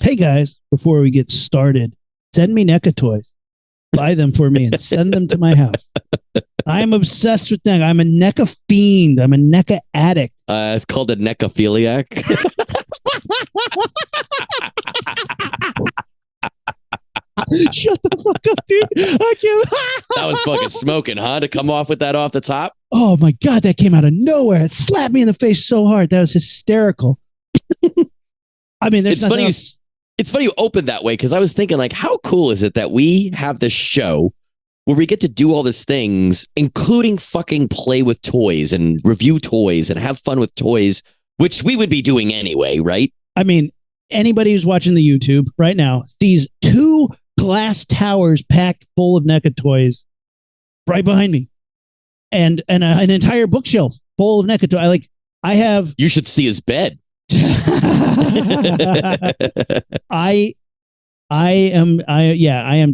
Hey guys, before we get started, send me NECA toys. Buy them for me and send them to my house. I'm obsessed with NECA. I'm a NECA fiend. I'm a NECA addict. It's called a necrophiliac. Shut the fuck up, dude. I can't. That was fucking smoking, huh? To come off with that off the top. Oh my God, that came out of nowhere. It slapped me in the face so hard. That was hysterical. I mean, there's nothing else. It's funny you opened that way because I was thinking, like, how cool is it that we have this show where we get to do all these things, including fucking play with toys and review toys and have fun with toys, which we would be doing anyway, right? I mean, anybody who's watching the YouTube right now sees two glass towers packed full of NECA toys right behind me, and an entire bookshelf full of NECA toys. I have. You should see his bed. I am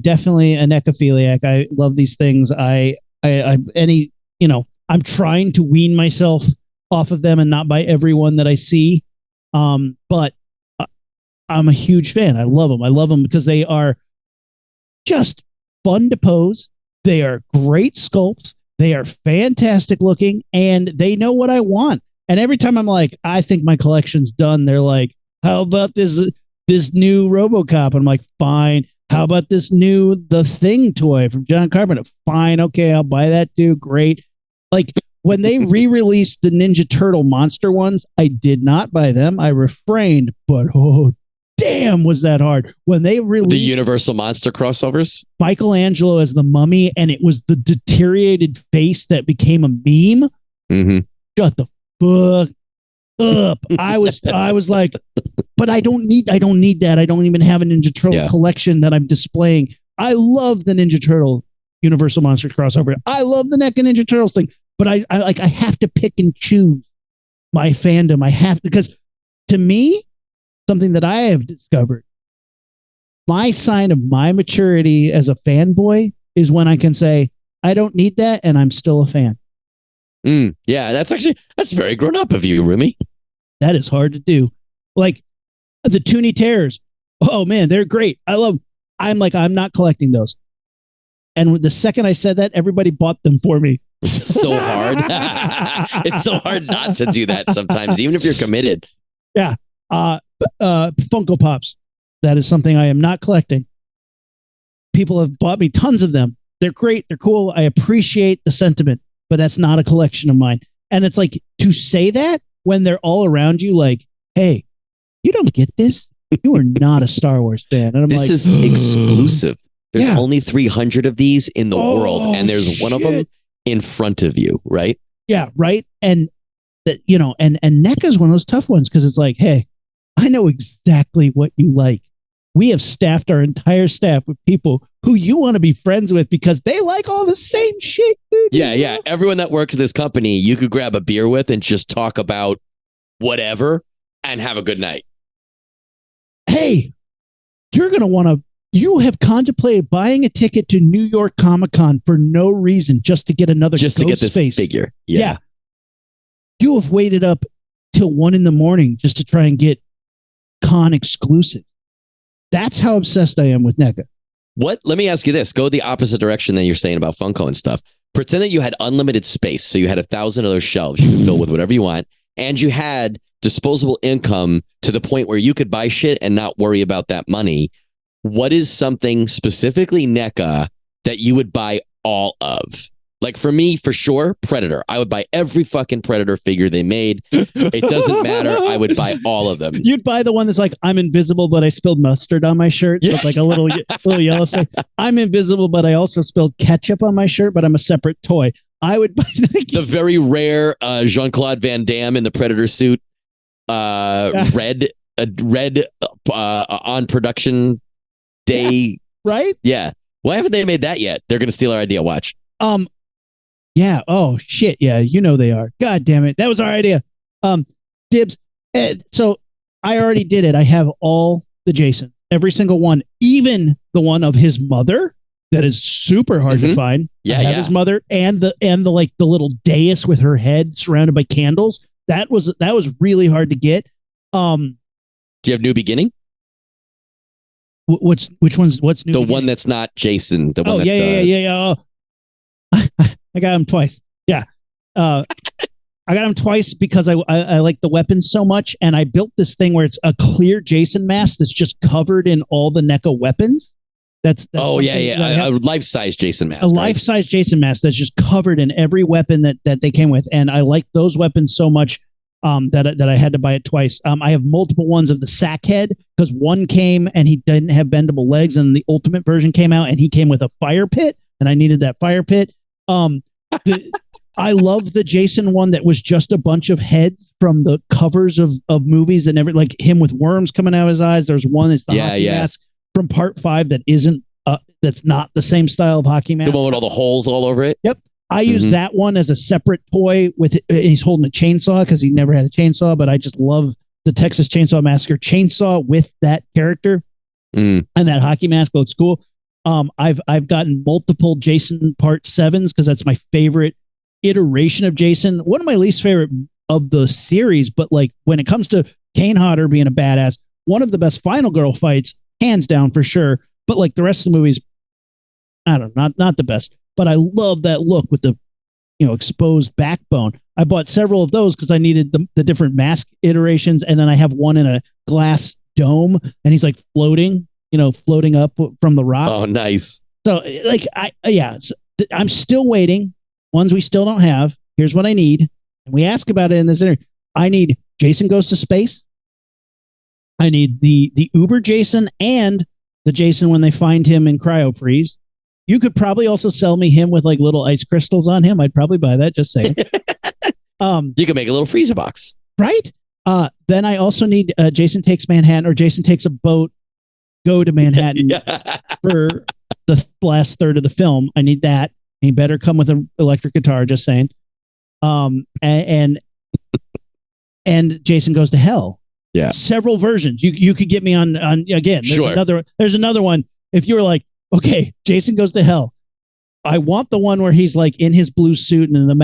definitely a necophiliac. I love these things. I'm trying to wean myself off of them and not buy every one that I see. But I'm a huge fan. I love them. I love them because they are just fun to pose. They are great sculpts. They are fantastic looking, and they know what I want. And every time I'm like, I think my collection's done, they're like, how about this new RoboCop? And I'm like, fine. How about this new The Thing toy from John Carpenter? Fine. Okay, I'll buy that too. Great. Like when they re-released the Ninja Turtle monster ones, I did not buy them. I refrained, but oh, damn, was that hard. When they released the Universal Monster crossovers, Michelangelo as the mummy, and it was the deteriorated face that became a meme. Mm-hmm. Shut the fuck up. I was like, but I don't need that. I don't even have a Ninja Turtle collection that I'm displaying. I love the Ninja Turtle Universal Monster crossover. I love the NECA Ninja Turtles thing, but I have to pick and choose my fandom. I have, because to me, something that I have discovered, my sign of my maturity as a fanboy is when I can say, I don't need that, and I'm still a fan. Yeah, that's very grown up of you, Rumi. That is hard to do. Like the Toonie Terrors. Oh man, they're great. I love them. I'm not collecting those. And the second I said that, everybody bought them for me. It's so hard. It's so hard not to do that sometimes, even if you're committed. Yeah. Funko Pops. That is something I am not collecting. People have bought me tons of them. They're great. They're cool. I appreciate the sentiment, but that's not a collection of mine. And it's like, to say that when they're all around you, like, hey, you don't get this. You are not a Star Wars fan. And I'm this is exclusive. There's only 300 of these in the world, and there's one of them in front of you, right? Yeah, right. And and NECA is one of those tough ones because it's like, hey, I know exactly what you like. We have staffed our entire staff with people who you want to be friends with because they like all the same shit, dude. Yeah. Everyone that works at this company, you could grab a beer with and just talk about whatever and have a good night. Hey, you have contemplated buying a ticket to New York Comic Con for no reason, just to get another just to get this figure. Yeah. You have waited up till 1 a.m. just to try and get con exclusive. That's how obsessed I am with NECA. What? Let me ask you this. Go the opposite direction than you're saying about Funko and stuff. Pretend that you had unlimited space. So you had 1,000 other shelves you could fill with whatever you want. And you had disposable income to the point where you could buy shit and not worry about that money. What is something specifically NECA that you would buy all of? Like for me, for sure, Predator. I would buy every fucking Predator figure they made. It doesn't matter. I would buy all of them. You'd buy the one that's like, I'm invisible, but I spilled mustard on my shirt. So it's like a little yellow thing. I'm invisible, but I also spilled ketchup on my shirt, but I'm a separate toy. I would buy the very rare Jean-Claude Van Damme in the Predator suit. Red on production day. Right? Yeah. Why haven't they made that yet? They're going to steal our idea. Watch. Yeah. Oh shit. Yeah. You know they are. God damn it. That was our idea. Dibs. So I already did it. I have all the Jason, every single one, even the one of his mother. That is super hard to find. Yeah. His mother and the like the little dais with her head surrounded by candles. That was really hard to get. Do you have New Beginning? which one's what's new? The one that's not Jason. The one that's yeah. I got him twice. Yeah. I got him twice because I like the weapons so much, and I built this thing where it's a clear Jason mask that's just covered in all the NECA weapons. That's a life-size Jason mask. Life-size Jason mask that's just covered in every weapon that they came with, and I like those weapons so much that I had to buy it twice. I have multiple ones of the Sackhead because one came and he didn't have bendable legs, and the ultimate version came out and he came with a fire pit, and I needed that fire pit. I love the Jason one that was just a bunch of heads from the covers of movies and like him with worms coming out of his eyes. There's one that's the hockey mask from part 5 that isn't that's not the same style of hockey mask. The one with all the holes all over it. Yep. I use that one as a separate toy with he's holding a chainsaw because he never had a chainsaw, but I just love the Texas Chainsaw Massacre chainsaw with that character and that hockey mask looks cool. I've gotten multiple Jason part 7s because that's my favorite iteration of Jason. One of my least favorite of the series, but like when it comes to Kane Hodder being a badass, one of the best Final Girl fights, hands down for sure. But like the rest of the movies, I don't know, not the best. But I love that look with the exposed backbone. I bought several of those because I needed the different mask iterations, and then I have one in a glass dome, and he's like floating up from the rock. Oh, nice. So like I'm still waiting. Ones we still don't have. Here's what I need. And we ask about it in this interview. I need Jason Goes to Space. I need the Uber Jason and the Jason when they find him in cryo freeze. You could probably also sell me him with like little ice crystals on him. I'd probably buy that, just saying. You can make a little freezer box. Right? Then I also need Jason Takes Manhattan, or Jason Takes a Boat, go to Manhattan for the last third of the film. I need that. He better come with an electric guitar, just saying. And Jason Goes to Hell. Yeah. Several versions. You could get me on again. There's another one. If you were like, okay, Jason Goes to Hell. I want the one where he's like in his blue suit and the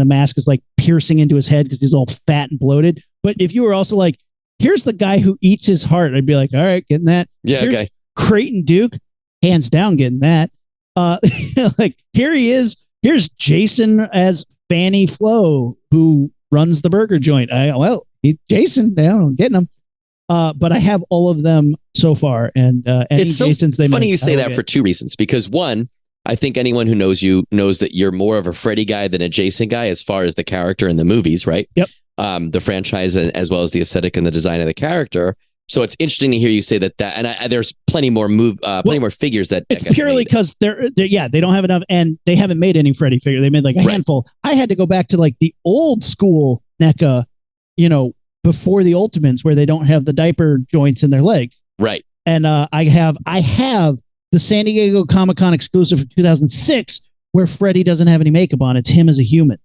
mask is like piercing into his head because he's all fat and bloated. But if you were also like, here's the guy who eats his heart, I'd be like, all right, getting that. Yeah, here's okay. Creighton Duke, hands down, getting that. Like here he is. Here's Jason as Fanny Flo, who runs the burger joint. Jason, I'm getting him. But I have all of them so far, and it's so Jasons they funny make, you say that for 2 reasons. Because one, I think anyone who knows you knows that you're more of a Freddy guy than a Jason guy as far as the character in the movies, right? Yep. The franchise as well as the aesthetic and the design of the character. So it's interesting to hear you say that. And there's plenty more more figures that. It's purely because they don't have enough, and they haven't made any Freddy figure. They made like a handful. I had to go back to like the old school NECA, before the Ultimates, where they don't have the diaper joints in their legs. Right. And I have the San Diego Comic-Con exclusive from 2006, where Freddy doesn't have any makeup on. It's him as a human.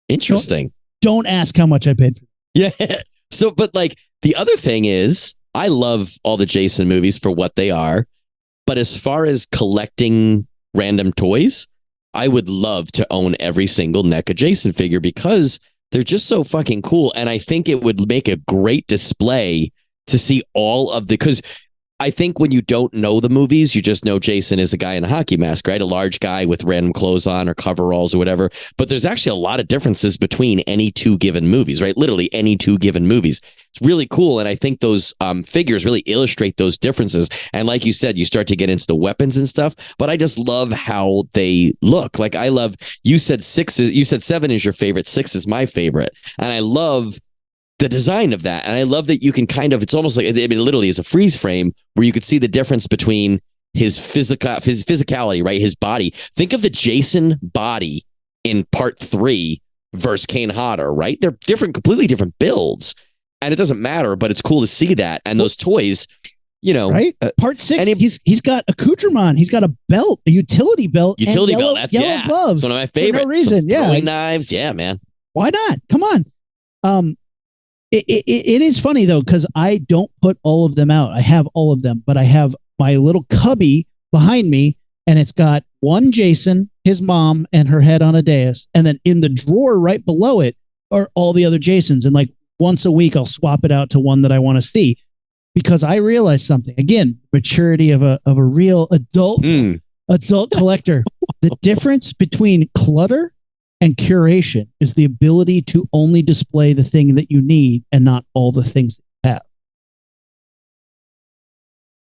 Interesting. Don't ask how much I paid for it. Yeah. So, but like the other thing is, I love all the Jason movies for what they are. But as far as collecting random toys, I would love to own every single NECA Jason figure because they're just so fucking cool. And I think it would make a great display to see all of because I think when you don't know the movies, you just know Jason is a guy in a hockey mask, right? A large guy with random clothes on or coveralls or whatever. But there's actually a lot of differences between any 2 given movies, right? Literally any 2 given movies. It's really cool. And I think those figures really illustrate those differences. And like you said, you start to get into the weapons and stuff. But I just love how they look. Like you said 7 is your favorite. 6 is my favorite. And I love the design of that. And I love that you can it's almost like, it literally is a freeze frame where you could see the difference between his physicality, right? His body. Think of the Jason body in part 3 versus Kane Hodder, right? They're completely different builds. And it doesn't matter, but it's cool to see that. And those toys, right? Part 6, he's got accoutrement. He's got a belt, a utility belt. Utility belt. That's yellow gloves. It's one of my favorites. For no reason. Throwing knives. Yeah, man. Why not? Come on. It is funny though, because I don't put all of them out. I have all of them, but I have my little cubby behind me, and it's got one Jason, his mom, and her head on a dais. And then in the drawer right below it are all the other Jasons. And like once a week, I'll swap it out to one that I want to see. because I realized something. Again, maturity of a real adult collector. The difference between clutter and curation is the ability to only display the thing that you need and not all the things that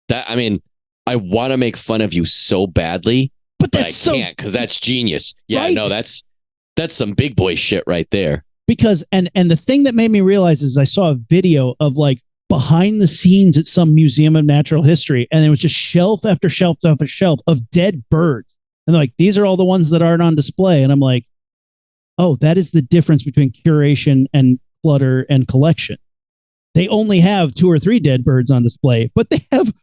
you have. I want to make fun of you so badly, but I can't because that's genius. Yeah, right? No, that's some big boy shit right there. Because and the thing that made me realize is I saw a video of like behind the scenes at some museum of natural history, and it was just shelf after shelf after shelf of dead birds. And they're like, these are all the ones that aren't on display. And I'm like, oh, that is the difference between curation and clutter and collection. They only have 2 or 3 dead birds on display, but they have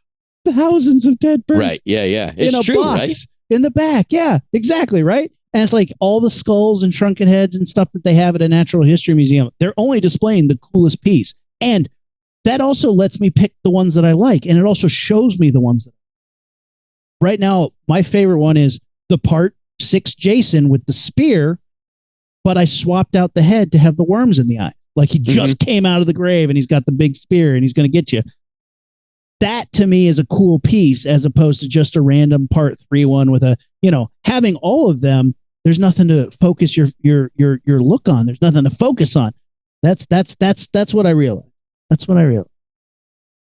thousands of dead birds. Right. Yeah. It's true, box, right? In the back. Yeah, exactly. Right. And it's like all the skulls and shrunken heads and stuff that they have at a natural history museum. They're only displaying the coolest piece. And that also lets me pick the ones that I like. And it also shows me the ones that right now, my favorite one is the Part 6 Jason with the spear, but I swapped out the head to have the worms in the eye. Like he just came out of the grave and he's got the big spear and he's going to get you. That to me is a cool piece as opposed to just a random Part 3 one with a, having all of them. There's nothing to focus your look on. There's nothing to focus on. That's what I realized. That's what I realized.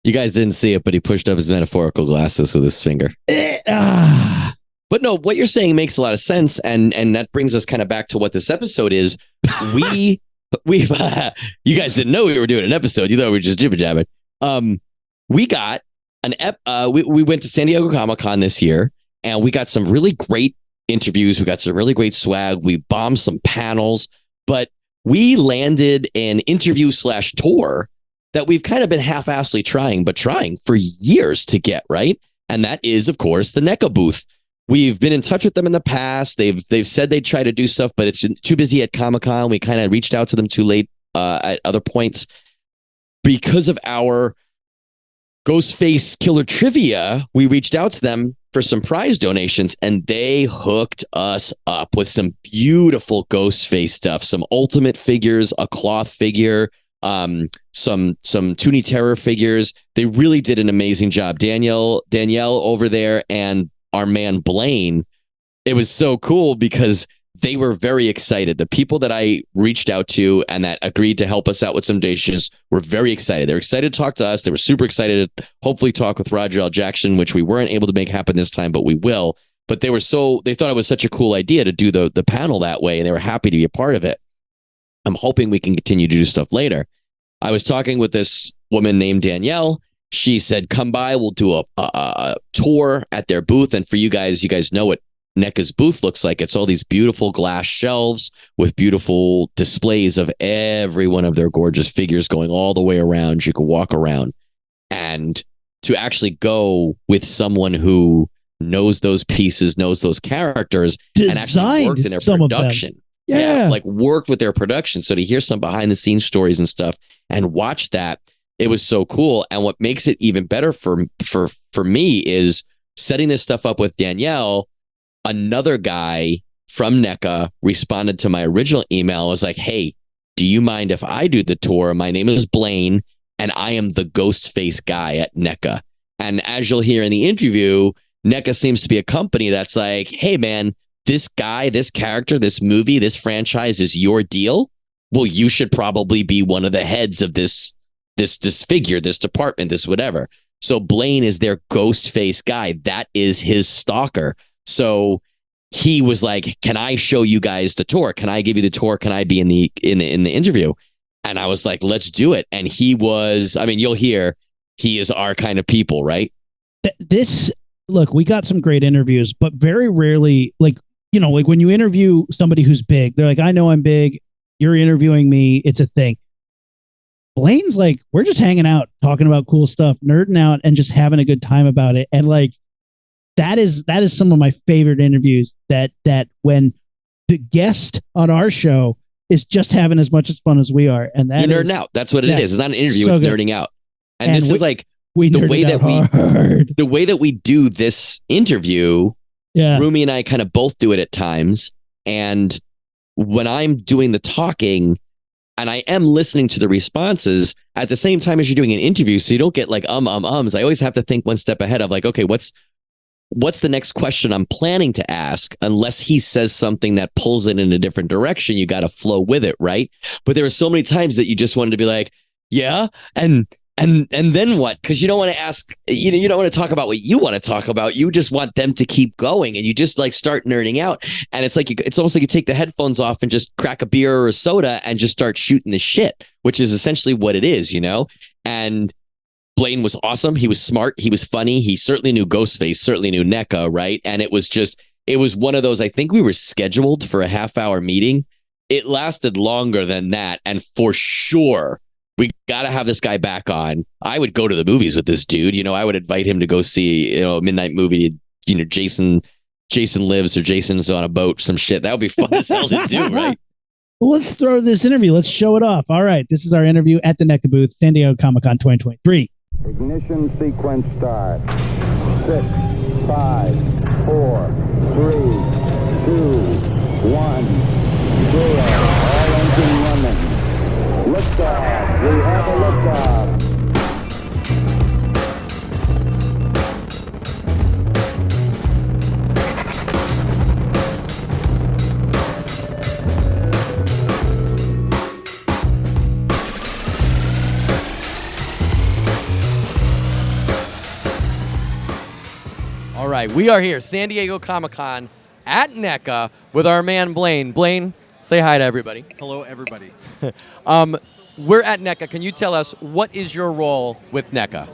You guys didn't see it, but he pushed up his metaphorical glasses with his finger. But no, what you're saying makes a lot of sense, and that brings us kind of back to what this episode is. We've you guys didn't know we were doing an episode. You thought we were just jibber jabbing. We got we went to San Diego Comic-Con this year, and we got some really great interviews. We got some really great swag. We bombed some panels, but we landed an interview / tour that we've kind of been half-assly trying for years to get, right? And that is, of course, the NECA booth. We've been in touch with them in the past. They've said they'd try to do stuff, but it's too busy at Comic-Con. We kind of reached out to them too late at other points. Because of our Ghostface Killer Trivia, we reached out to them for some prize donations, and they hooked us up with some beautiful Ghostface stuff, some Ultimate figures, a cloth figure, some Toonie Terror figures. They really did an amazing job. Danielle over there and our man Blain. It was so cool because they were very excited. The people that I reached out to and that agreed to help us out with some donations were very excited. They were excited to talk to us. They were super excited to hopefully talk with Roger L. Jackson, which we weren't able to make happen this time, but we will. But they thought it was such a cool idea to do the panel that way, and they were happy to be a part of it. I'm hoping we can continue to do stuff later. I was talking with this woman named Danielle. She said, come by, we'll do a tour at their booth. And for you guys know what NECA's booth looks like. It's all these beautiful glass shelves with beautiful displays of every one of their gorgeous figures going all the way around. You can walk around, and to actually go with someone who knows those pieces, knows those characters, and actually worked in their production. Yeah, like worked with their production. So to hear some behind the scenes stories and stuff and watch that, it was so cool. And what makes it even better for me is setting this stuff up with Danielle. Another guy from NECA responded to my original email. I was like, hey, do you mind if I do the tour? My name is Blain, and I am the Ghostface guy at NECA. And as you'll hear in the interview, NECA seems to be a company that's like, hey, man, this guy, this character, this movie, this franchise is your deal. Well, you should probably be one of the heads of this figure, this department, this whatever. So Blain is their Ghostface guy. That is his stalker. So he was like, can I show you guys the tour? Can I give you the tour? Can I be in the interview? And I was like, let's do it. And he was, you'll hear, he is our kind of people, right? Look, we got some great interviews, but very rarely, like when you interview somebody who's big, they're like, I know I'm big. You're interviewing me. It's a thing. Blain's like, we're just hanging out, talking about cool stuff, nerding out, and just having a good time about it. And like, that is some of my favorite interviews, that when the guest on our show is just having as much fun as we are. And that you're nerding out. That's what it is. It's not an interview. So it's good. Nerding out. And this is like the way that we do this interview. Yeah. Rumi and I kind of both do it at times. And when I'm doing the talking, and I am listening to the responses at the same time as you're doing an interview, so you don't get like ums. I always have to think one step ahead of like, okay, what's the next question I'm planning to ask? Unless he says something that pulls it in a different direction, you got to flow with it, right? But there are so many times that you just wanted to be like, yeah, and then what? Because you don't want to ask, you don't want to talk about what you want to talk about. You just want them to keep going, and you just like start nerding out. And it's like it's almost like you take the headphones off and just crack a beer or a soda and just start shooting the shit, which is essentially what it is, And Blain was awesome. He was smart. He was funny. He certainly knew Ghostface, certainly knew NECA, right? And it was one of those. I think we were scheduled for a half-hour meeting. It lasted longer than that, and for sure. We got to have this guy back on. I would go to the movies with this dude. I would invite him to go see, a midnight movie. Jason Lives or Jason's on a boat, some shit. That would be fun as hell to do, right? Well, let's throw this interview. Let's show it off. All right. This is our interview at the NECA booth, San Diego Comic-Con 2023. Ignition sequence start. 6, 5, 4, 3, 2, 1, 0. All engine running. Liftoff. We have a liftoff. All right, we are here, San Diego Comic-Con at NECA with our man Blain. Blain, say hi to everybody. Hello, everybody. We're at NECA. Can you tell us what is your role with NECA?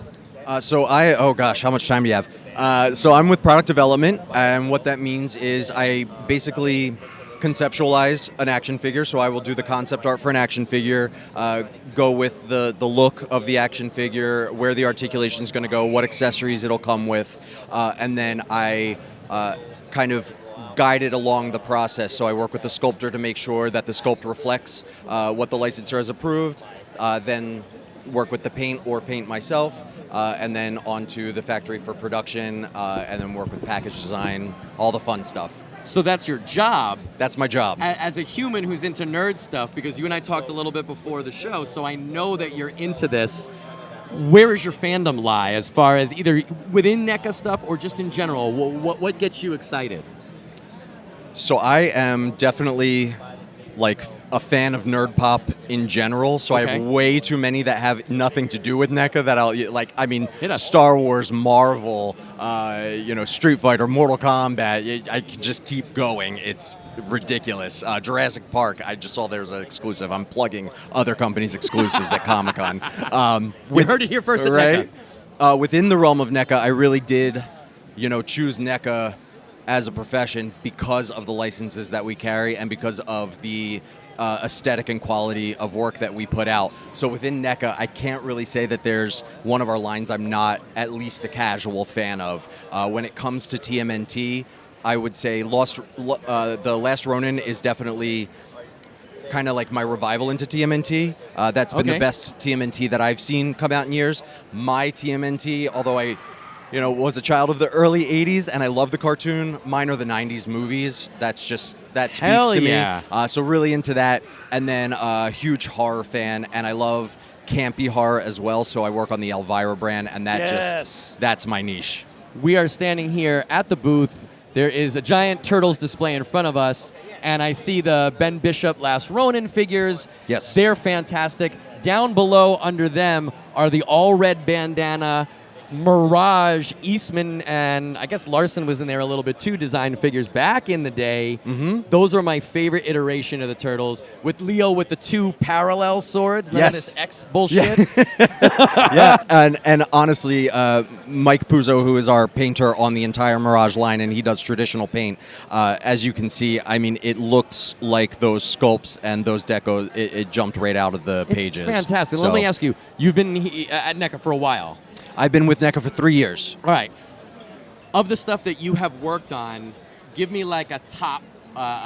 Oh gosh, how much time do you have? So I'm with product development, and what that means is I basically conceptualize an action figure. So I will do the concept art for an action figure, go with the look of the action figure, where the articulation is going to go, what accessories it'll come with, and then I kind of guide it along the process. So I work with the sculptor to make sure that the sculpt reflects what the licensor has approved, then work with the paint or paint myself, and then onto the factory for production, and then work with package design, all the fun stuff. So that's your job. That's my job. As a human who's into nerd stuff, because you and I talked a little bit before the show, so I know that you're into this. Where does your fandom lie as far as either within NECA stuff or just in general? What gets you excited? So I am definitely like a fan of nerd pop in general. So I have way too many that have nothing to do with NECA that I'll like. I mean, Star Wars, Marvel, Street Fighter, Mortal Kombat. I can just keep going. It's ridiculous. Jurassic Park. I just saw there's an exclusive. I'm plugging other companies' exclusives at Comic-Con. We heard it here first at NECA. Within the realm of NECA, I really did, choose NECA as a profession because of the licenses that we carry and because of the aesthetic and quality of work that we put out. So within NECA, I can't really say that there's one of our lines I'm not at least a casual fan of. When it comes to TMNT, I would say The Last Ronin is definitely kind of like my revival into TMNT. That's been the best TMNT that I've seen come out in years. My TMNT, although I was a child of the early 80s, and I love the cartoon. Mine are the 90s movies. That speaks to me. So really into that. And then a huge horror fan, and I love campy horror as well. So I work on the Elvira brand, and that's my niche. We are standing here at the booth. There is a giant Turtles display in front of us, and I see the Ben Bishop Last Ronin figures. Yes. They're fantastic. Down below under them are the all-red bandana Mirage, Eastman, and I guess Larson was in there a little bit too, design figures back in the day. Mm-hmm. Those are my favorite iteration of the Turtles, with Leo with the two parallel swords, none of this X bullshit. And honestly, Mike Puzo, who is our painter on the entire Mirage line, and he does traditional paint, as you can see, I mean, it looks like those sculpts and those decos, it jumped right out of the pages. It's fantastic. So, let me ask you, you've been at NECA for a while. I've been with NECA for 3 years. All right. Of the stuff that you have worked on, give me like a top,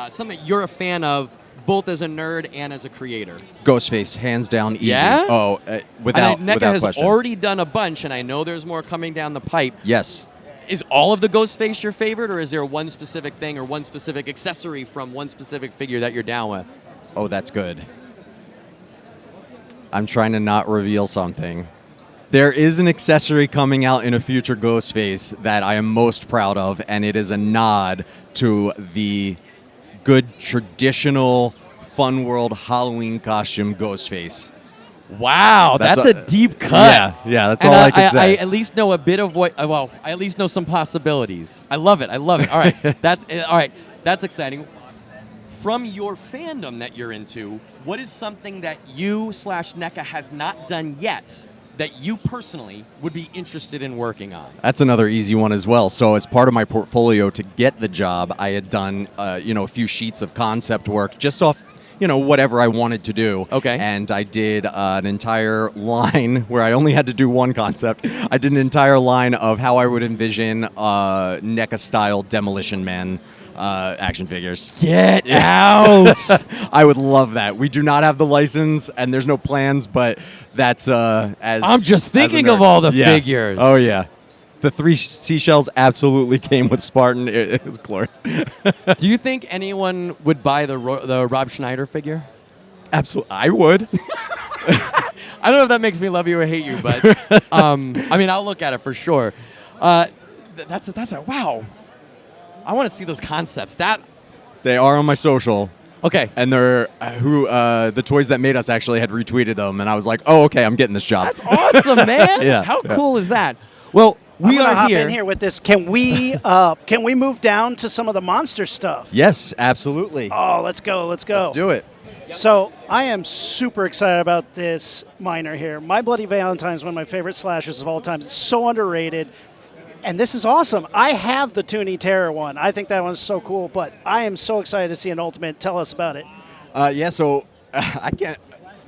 something that you're a fan of, both as a nerd and as a creator. Ghostface, hands down, easy. Yeah? Oh, without question. NECA has already done a bunch, and I know there's more coming down the pipe. Yes. Is all of the Ghostface your favorite, or is there one specific thing or one specific accessory from one specific figure that you're down with? Oh, that's good. I'm trying to not reveal something. There is an accessory coming out in a future Ghostface that I am most proud of, and it is a nod to the good traditional Fun World Halloween costume Ghostface. Wow, that's a deep cut. Yeah, that's And all I can say. I at least know a bit of what. Well, I at least know some possibilities. I love it. All right, all right. That's exciting. From your fandom that you're into, what is something that you/NECA has not done yet that you personally would be interested in working on? That's another easy one as well. So as part of my portfolio to get the job, I had done a few sheets of concept work just off whatever I wanted to do. Okay. And I did an entire line where I only had to do one concept. I did an entire line of how I would envision NECA-style Demolition Man action figures. Get out! I would love that. We do not have the license, and there's no plans, but that's as I'm just thinking as a nerd. of all the Yeah. figures. Oh, yeah. The 3 seashells absolutely came with Spartan. It was glorious. Do you think anyone would buy the Rob Schneider figure? Absolutely. I would. I don't know if that makes me love you or hate you, but I mean, I'll look at it for sure. That's a wow. I want to see those concepts. They are on my social. Okay. And they're the Toys That Made Us actually had retweeted them, and I was like, oh, okay, I'm getting this job. That's awesome, man. Yeah. How cool is that? Well, We we are hop here. in here with this. Can we move down to some of the monster stuff? Yes, absolutely. Oh, let's go. Let's do it. So I am super excited about this miner here. My Bloody Valentine is one of my favorite slashers of all time. It's so underrated. And this is awesome. I have the Toonie Terror one. I think that one's so cool, but I am so excited to see an Ultimate. Tell us about it. So I can't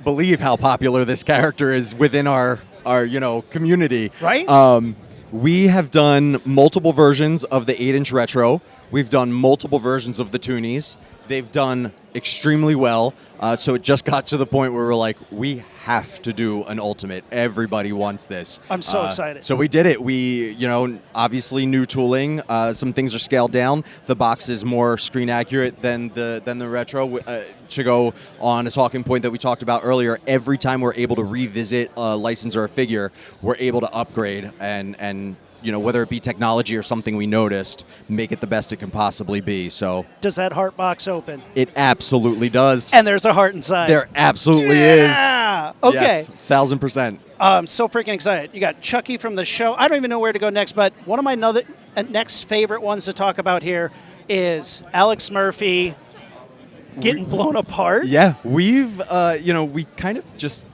believe how popular this character is within our community. Right? We have done multiple versions of the 8-inch retro. We've done multiple versions of the Toonies. They've done extremely well. So it just got to the point where we're like, we have to do an Ultimate. Everybody wants this. I'm so excited. So we did it. We, obviously new tooling. Some things are scaled down. The box is more screen accurate than the retro. To go on a talking point that we talked about earlier, every time we're able to revisit a license or a figure, we're able to upgrade and whether it be technology or something we noticed, make it the best it can possibly be. So Does that heart box open? it absolutely does. And there's a heart inside. There absolutely is. Yeah. Okay. Yes, 1,000%. I'm so freaking excited. You got Chucky from the show. I don't even know where to go next, but one of my next favorite ones to talk about here is Alex Murphy getting blown apart. Yeah, we've we kind of just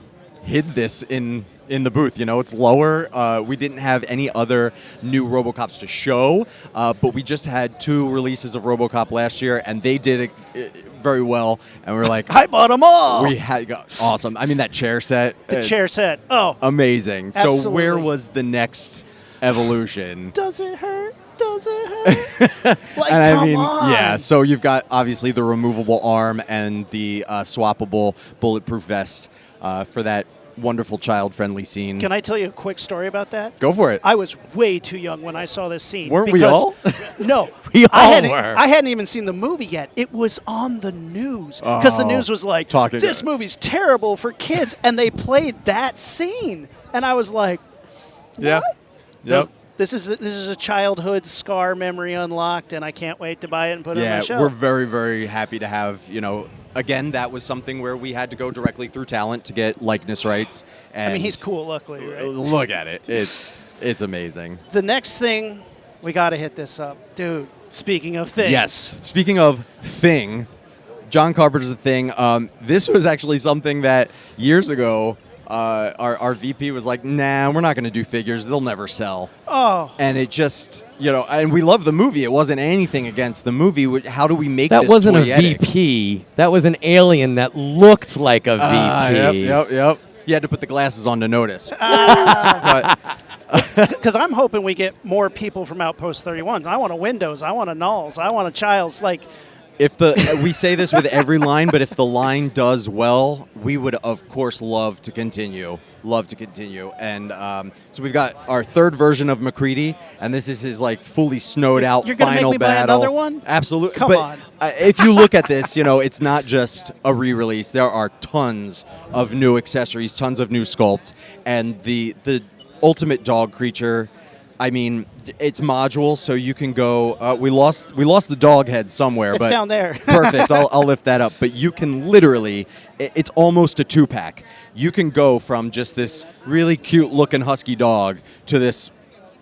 hid this in the booth. It's lower. We didn't have any other new RoboCops to show, but we just had 2 releases of RoboCop last year, and they did it very well. And we're like, I bought them all. we had awesome. I mean, that chair set. The chair set. Oh, Amazing. So Absolutely. where was the next evolution? does it hurt? Does it hurt? Like, And I come mean, on. yeah. So you've got obviously the removable arm and the swappable bulletproof vest for that wonderful child-friendly scene. Can I tell you a quick story about that? Go for it. I was way too young when I saw this scene. Weren't we because- all? No. We I all hadn't, were. I hadn't even seen the movie yet. It was on the news. Because the Oh, news was like, talking- this movie's terrible for kids. And they played that scene. And I was like, Yeah. what? Yep. This is a childhood scar memory unlocked, and I can't wait to buy it and put it on my Yeah, shelf. we're very, very happy to have, again, that was something where we had to go directly through talent to get likeness rights. And I mean, he's cool, luckily, right? Look at it. It's amazing. The next thing, we got to hit this up. Dude, speaking of things. Yes. Speaking of Thing, John Carpenter's The Thing. This was actually something that years ago, our VP was like, nah, we're not going to do figures. They'll never sell. Oh. And it just, and we love the movie. It wasn't anything against the movie. How do we make That this wasn't a toyetic? VP. That was an alien that looked like a VP. Yep. You had to put the glasses on to notice. Because I'm hoping we get more people from Outpost 31. I want a Windows. I want a Knowles. I want a Childs. Like, If we say this with every line, but if the line does well, we would of course love to continue. love to continue. And so we've got our third version of McCready, and this is his like fully snowed out You're gonna final make me buy battle. another one? Absolutely. Come but, on. If you look at this, it's not just a re-release. There are tons of new accessories, tons of new sculpt, and the ultimate dog creature. I mean, it's modular, so you can go. We lost the dog head somewhere, It's but down there. Perfect. I'll lift that up. But you can literally, it's almost a 2-pack. You can go from just this really cute looking husky dog to this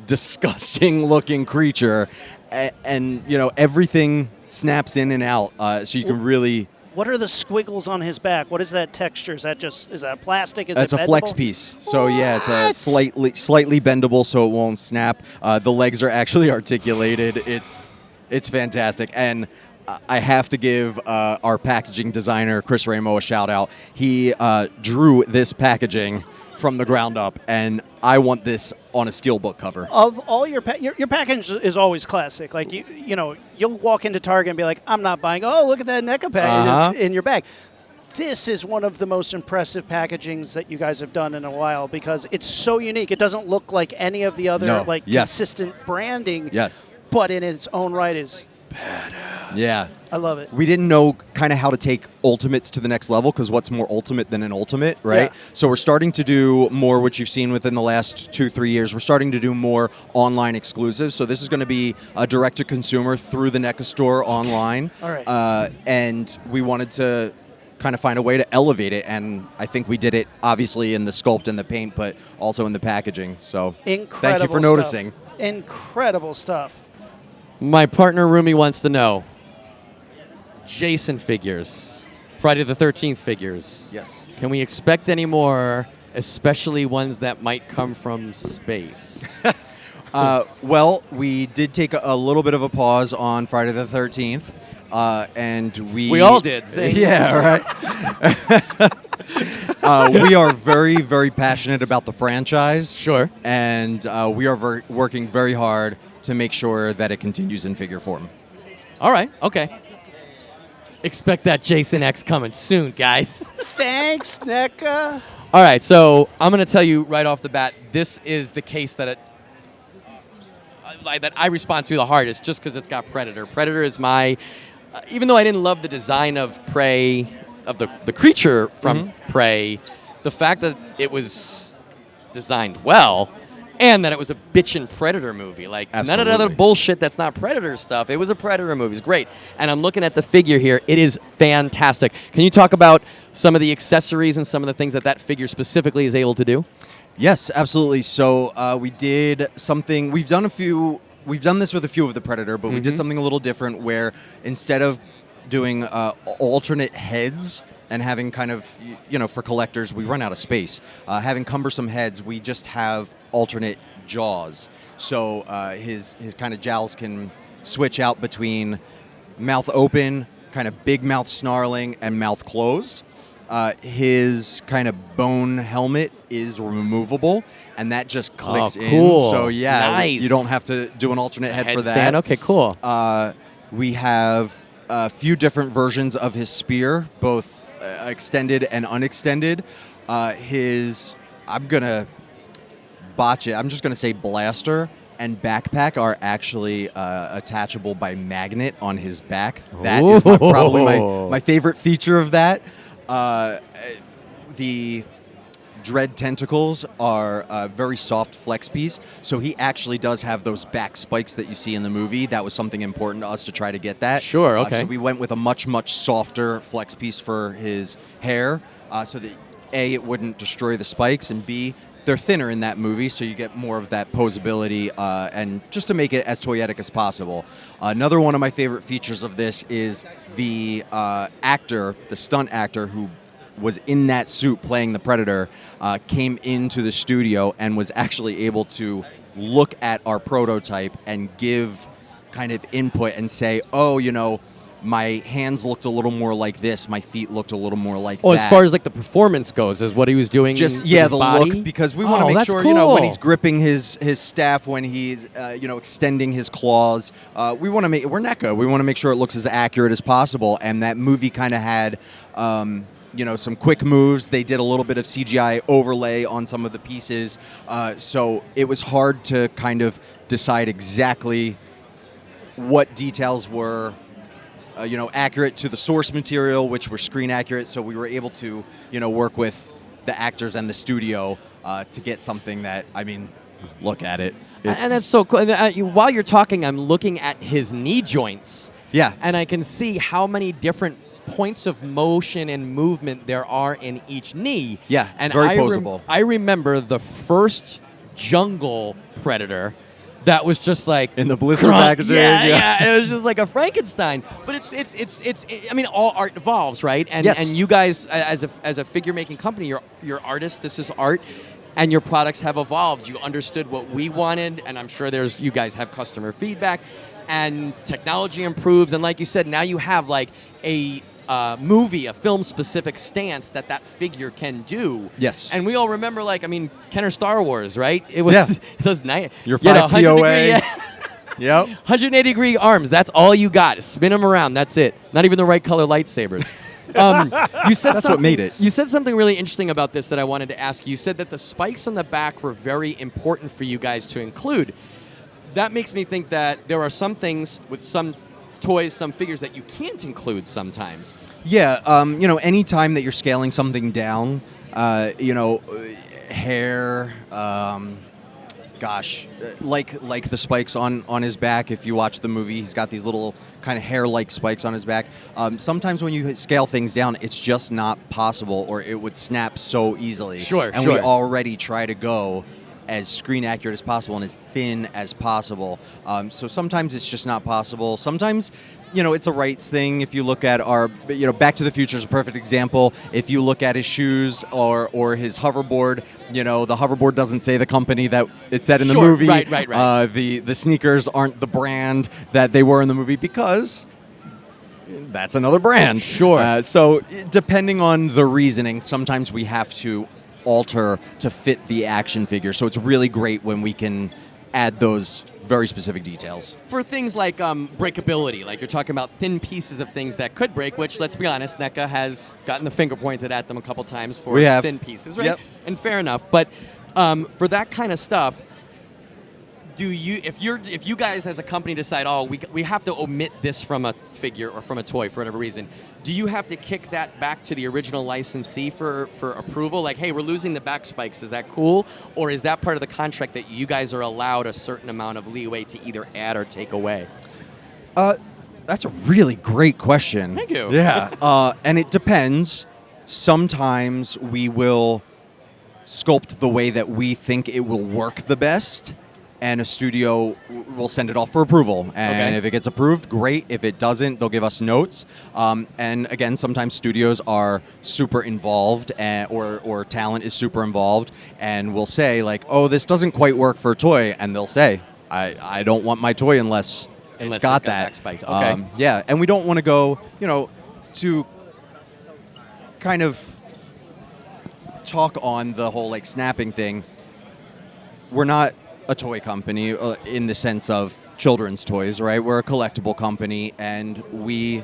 disgusting looking creature, and everything snaps in and out, so you can really. What are the squiggles on his back? What is that texture? Is that plastic? Is It's it a flex bendable? piece. So yeah, it's a What? slightly bendable, so it won't snap. The legs are actually articulated. It's fantastic, and I have to give our packaging designer Chris Ramo a shout out. He drew this packaging from the ground up, and I want this on a steelbook cover. Of all your package is always classic. Like you'll walk into Target and be like, I'm not buying. Oh, look at that NECA package in your bag. This is one of the most impressive packagings that you guys have done in a while because it's so unique. It doesn't look like any of the other consistent branding. Yes. But in its own right is Yeah. I love it. We didn't know kind of how to take ultimates to the next level because what's more ultimate than an ultimate, right? Yeah. So we're starting to do more, which you've seen within the last 2-3 years. We're starting to do more online exclusives. So this is going to be a direct-to-consumer through the NECA store online. All right. And we wanted to kind of find a way to elevate it, and I think we did it obviously in the sculpt and the paint, but also in the packaging. So Incredible thank you for stuff. noticing. Incredible stuff. My partner Rumi wants to know. Jason figures, Friday the 13th figures. Yes. Can we expect any more, especially ones that might come from space? Well, we did take a little bit of a pause on Friday the 13th, and we all did. Same. Yeah, right. We are very, very passionate about the franchise. Sure. And we are working very hard to make sure that it continues in figure form. All right. Okay. Expect that Jason X coming soon, guys. Thanks, NECA. All right, so I'm going to tell you right off the bat, this is the case that I respond to the hardest just because it's got Predator. Predator is my, even though I didn't love the design of Prey, of the creature from Prey, the fact that it was designed well and that it was a bitchin' Predator movie. Like, none of the other bullshit that's not Predator stuff. It was a Predator movie. It's great. And I'm looking at the figure here. It is fantastic. Can you talk about some of the accessories and some of the things that figure specifically is able to do? Yes, absolutely. So we did something. We've done this with a few of the Predator, but we did something a little different where instead of doing alternate heads and having kind of, for collectors, we run out of space. Having cumbersome heads, we just have alternate jaws. So his kind of jowls can switch out between mouth open, kind of big mouth snarling, and mouth closed. His kind of bone helmet is removable, and that just clicks cool. in. So yeah, Nice. you don't have to do an alternate head for that. Headstand. Okay, cool. We have a few different versions of his spear, both extended and unextended. I'm gonna botch it. I'm just gonna say blaster and backpack are actually attachable by magnet on his back. That is probably my favorite feature of that. The dread tentacles are very soft flex piece, so he actually does have those back spikes that you see in the movie. That was something important to us to try to get that. Sure, okay. So we went with a much, much softer flex piece for his hair, so that A, it wouldn't destroy the spikes, and B, they're thinner in that movie, so you get more of that posability, and just to make it as toyetic as possible. Another one of my favorite features of this is the stunt actor who was in that suit playing the Predator, came into the studio and was actually able to look at our prototype and give kind of input and say, my hands looked a little more like this, my feet looked a little more like that. As far as like the performance goes, is what he was doing. Just with his the body? look, because we want to make that's sure cool. when he's gripping his staff, when he's extending his claws, we're NECA. We want to make sure it looks as accurate as possible, and that movie kind of had some quick moves. They did a little bit of CGI overlay on some of the pieces. So it was hard to kind of decide exactly what details were accurate to the source material, which were screen accurate. So we were able to, work with the actors and the studio to get something that, look at it. And that's so cool. And, while you're talking, I'm looking at his knee joints. Yeah. And I can see how many different points of motion and movement there are in each knee. Yeah, and very posable. I remember the first Jungle Predator that was just like in the blister crunk. packaging. Yeah, it was just like a Frankenstein. But it's all art evolves, right? And yes. and you guys as a figure making company, you're artists. This is art. And your products have evolved. You understood what we wanted, and I'm sure you guys have customer feedback, and technology improves. And like you said, now you have like a film-specific stance that figure can do. Yes. And we all remember, Kenner Star Wars, right? It was it was nice. Your 5 POA. Yep. 180-degree arms. That's all you got. Spin them around. That's it. Not even the right color lightsabers. You said that's what made it. You said something really interesting about this that I wanted to ask you. You said that the spikes on the back were very important for you guys to include. That makes me think that there are some things with some toys, some figures that you can't include sometimes. Yeah, any time that you're scaling something down, hair, like the spikes on his back. If you watch the movie, he's got these little kind of hair-like spikes on his back. Sometimes when you scale things down, it's just not possible, or it would snap so easily. Sure, and sure. we already try to go as screen accurate as possible and as thin as possible. So sometimes it's just not possible. Sometimes, it's a rights thing. If you look at our, Back to the Future is a perfect example. If you look at his shoes or his hoverboard, the hoverboard doesn't say the company that it said in the movie. Right. The sneakers aren't the brand that they were in the movie because that's another brand. Sure. So depending on the reasoning, sometimes we have to alter to fit the action figure. So it's really great when we can add those very specific details. For things like breakability, like you're talking about thin pieces of things that could break, which, let's be honest, NECA has gotten the finger pointed at them a couple times for thin pieces, right? Yep. And fair enough. But for that kind of stuff, if you guys as a company decide, we have to omit this from a figure or from a toy for whatever reason, do you have to kick that back to the original licensee for approval? Like, hey, we're losing the back spikes. Is that cool? Or is that part of the contract that you guys are allowed a certain amount of leeway to either add or take away? That's a really great question. Thank you. Yeah. And it depends. Sometimes we will sculpt the way that we think it will work the best, and a studio will send it off for approval. And if it gets approved, great. If it doesn't, they'll give us notes. And again, sometimes studios are super involved, or talent is super involved, and will say like, "Oh, this doesn't quite work for a toy," and they'll say, "I don't want my toy unless it's got that." Back spikes. Okay. Yeah, and we don't want to go, to kind of talk on the whole like snapping thing. We're not a toy company in the sense of children's toys, right? We're a collectible company, and we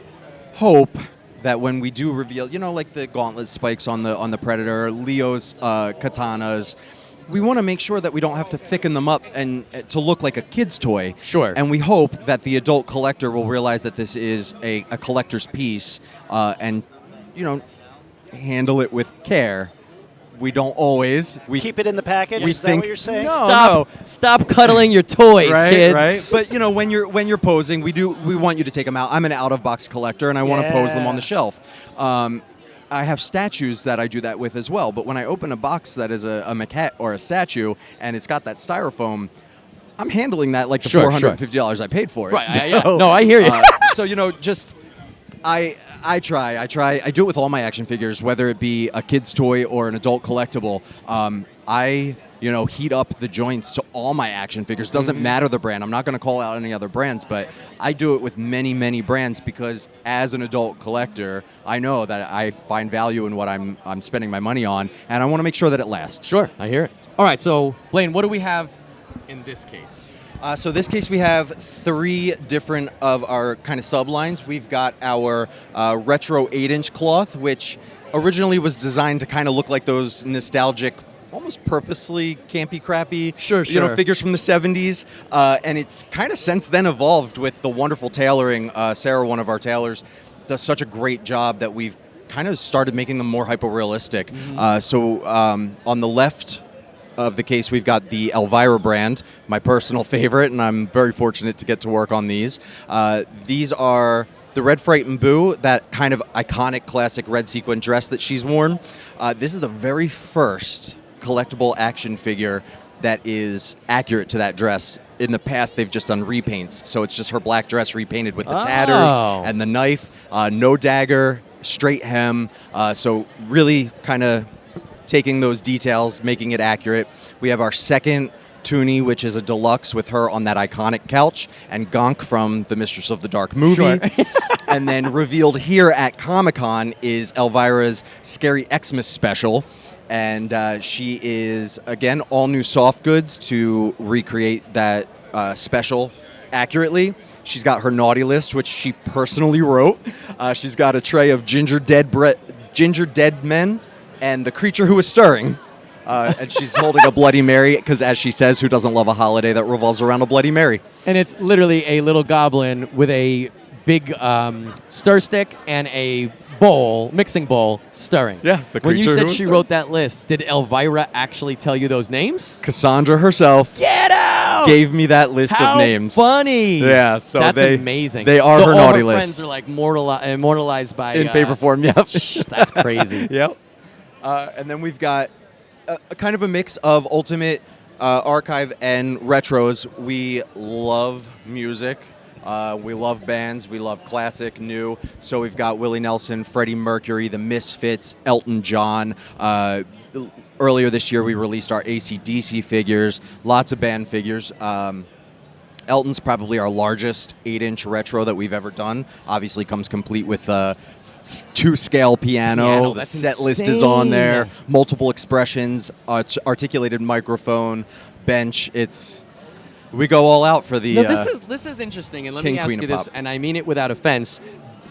hope that when we do reveal, like the gauntlet spikes on the Predator, Leo's katanas, we want to make sure that we don't have to thicken them up and to look like a kid's toy. Sure. And we hope that the adult collector will realize that this is a collector's piece, and handle it with care. We don't always. We keep it in the package. We Is that think what you're saying? Stop cuddling your toys, kids. Right. But when you're posing, we want you to take them out. I'm an out of box collector, and I want to pose them on the shelf. I have statues that I do that with as well. But when I open a box that is a maquette or a statue, and it's got that styrofoam, I'm handling that like the $450 I paid for it. Right. So, No, I hear you. I try. I do it with all my action figures, whether it be a kid's toy or an adult collectible. I heat up the joints to all my action figures. Doesn't matter the brand. I'm not going to call out any other brands, but I do it with many, many brands because as an adult collector, I know that I find value in what I'm spending my money on, and I want to make sure that it lasts. Sure, I hear it. All right, so Blain, what do we have in this case? So this case, we have 3 different of our kind of sublines. We've got our retro 8-inch cloth, which originally was designed to kind of look like those nostalgic, almost purposely campy, crappy, figures from the 70s. And it's kind of since then evolved with the wonderful tailoring. Sarah, one of our tailors, does such a great job that we've kind of started making them more hyper-realistic. So on the left of the case, we've got the Elvira brand, my personal favorite, and I'm very fortunate to get to work on these. These are the Red Frightened Boo, that kind of iconic classic red sequin dress that she's worn. This is the very first collectible action figure that is accurate to that dress. In the past, they've just done repaints, so it's just her black dress repainted with the tatters and the knife, no dagger, straight hem, so really kind of taking those details, making it accurate. We have our second Toonie, which is a deluxe with her on that iconic couch, and Gonk from the Mistress of the Dark movie. Sure. And then revealed here at Comic-Con is Elvira's Scary Xmas special. And she is, again, all new soft goods to recreate that special accurately. She's got her naughty list, which she personally wrote. She's got a tray of ginger dead men and the creature who is stirring. And she's holding a Bloody Mary because, as she says, who doesn't love a holiday that revolves around a Bloody Mary? And it's literally a little goblin with a big stir stick and a mixing bowl, stirring. Yeah, the when you creature said who she is wrote that list, did Elvira actually tell you those names? Cassandra herself Get out! gave me that list How of names. funny! Yeah, so that's they, amazing. They are so her all naughty her list. friends are like immortalized by In paper form, yep. That's crazy. Yep. And then we've got a kind of a mix of Ultimate, Archive, and Retros. We love music. We love bands. We love classic, new. So we've got Willie Nelson, Freddie Mercury, The Misfits, Elton John. Earlier this year, we released our AC/DC figures. Lots of band figures. Elton's probably our largest 8-inch retro that we've ever done. Obviously comes complete with a 2-scale piano. The set list is on there. Multiple expressions, articulated microphone, bench. We go all out for the. No, this is interesting, and let me ask you this, and I mean it without offense.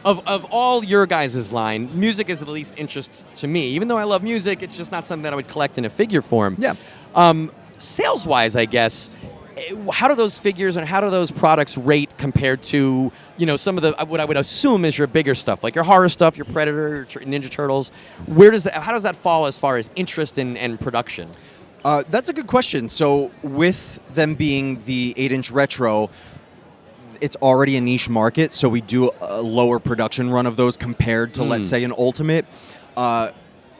Of all your guys' line, music is of the least interest to me. Even though I love music, it's just not something that I would collect in a figure form. Yeah. Sales-wise, I guess, how do those figures and how do those products rate compared to some of the what I would assume is your bigger stuff, like your horror stuff, your Predator, your Ninja Turtles? How does that fall as far as interest and production? That's a good question. So with them being the 8-inch retro, it's already a niche market, so we do a lower production run of those compared to, let's say, an Ultimate.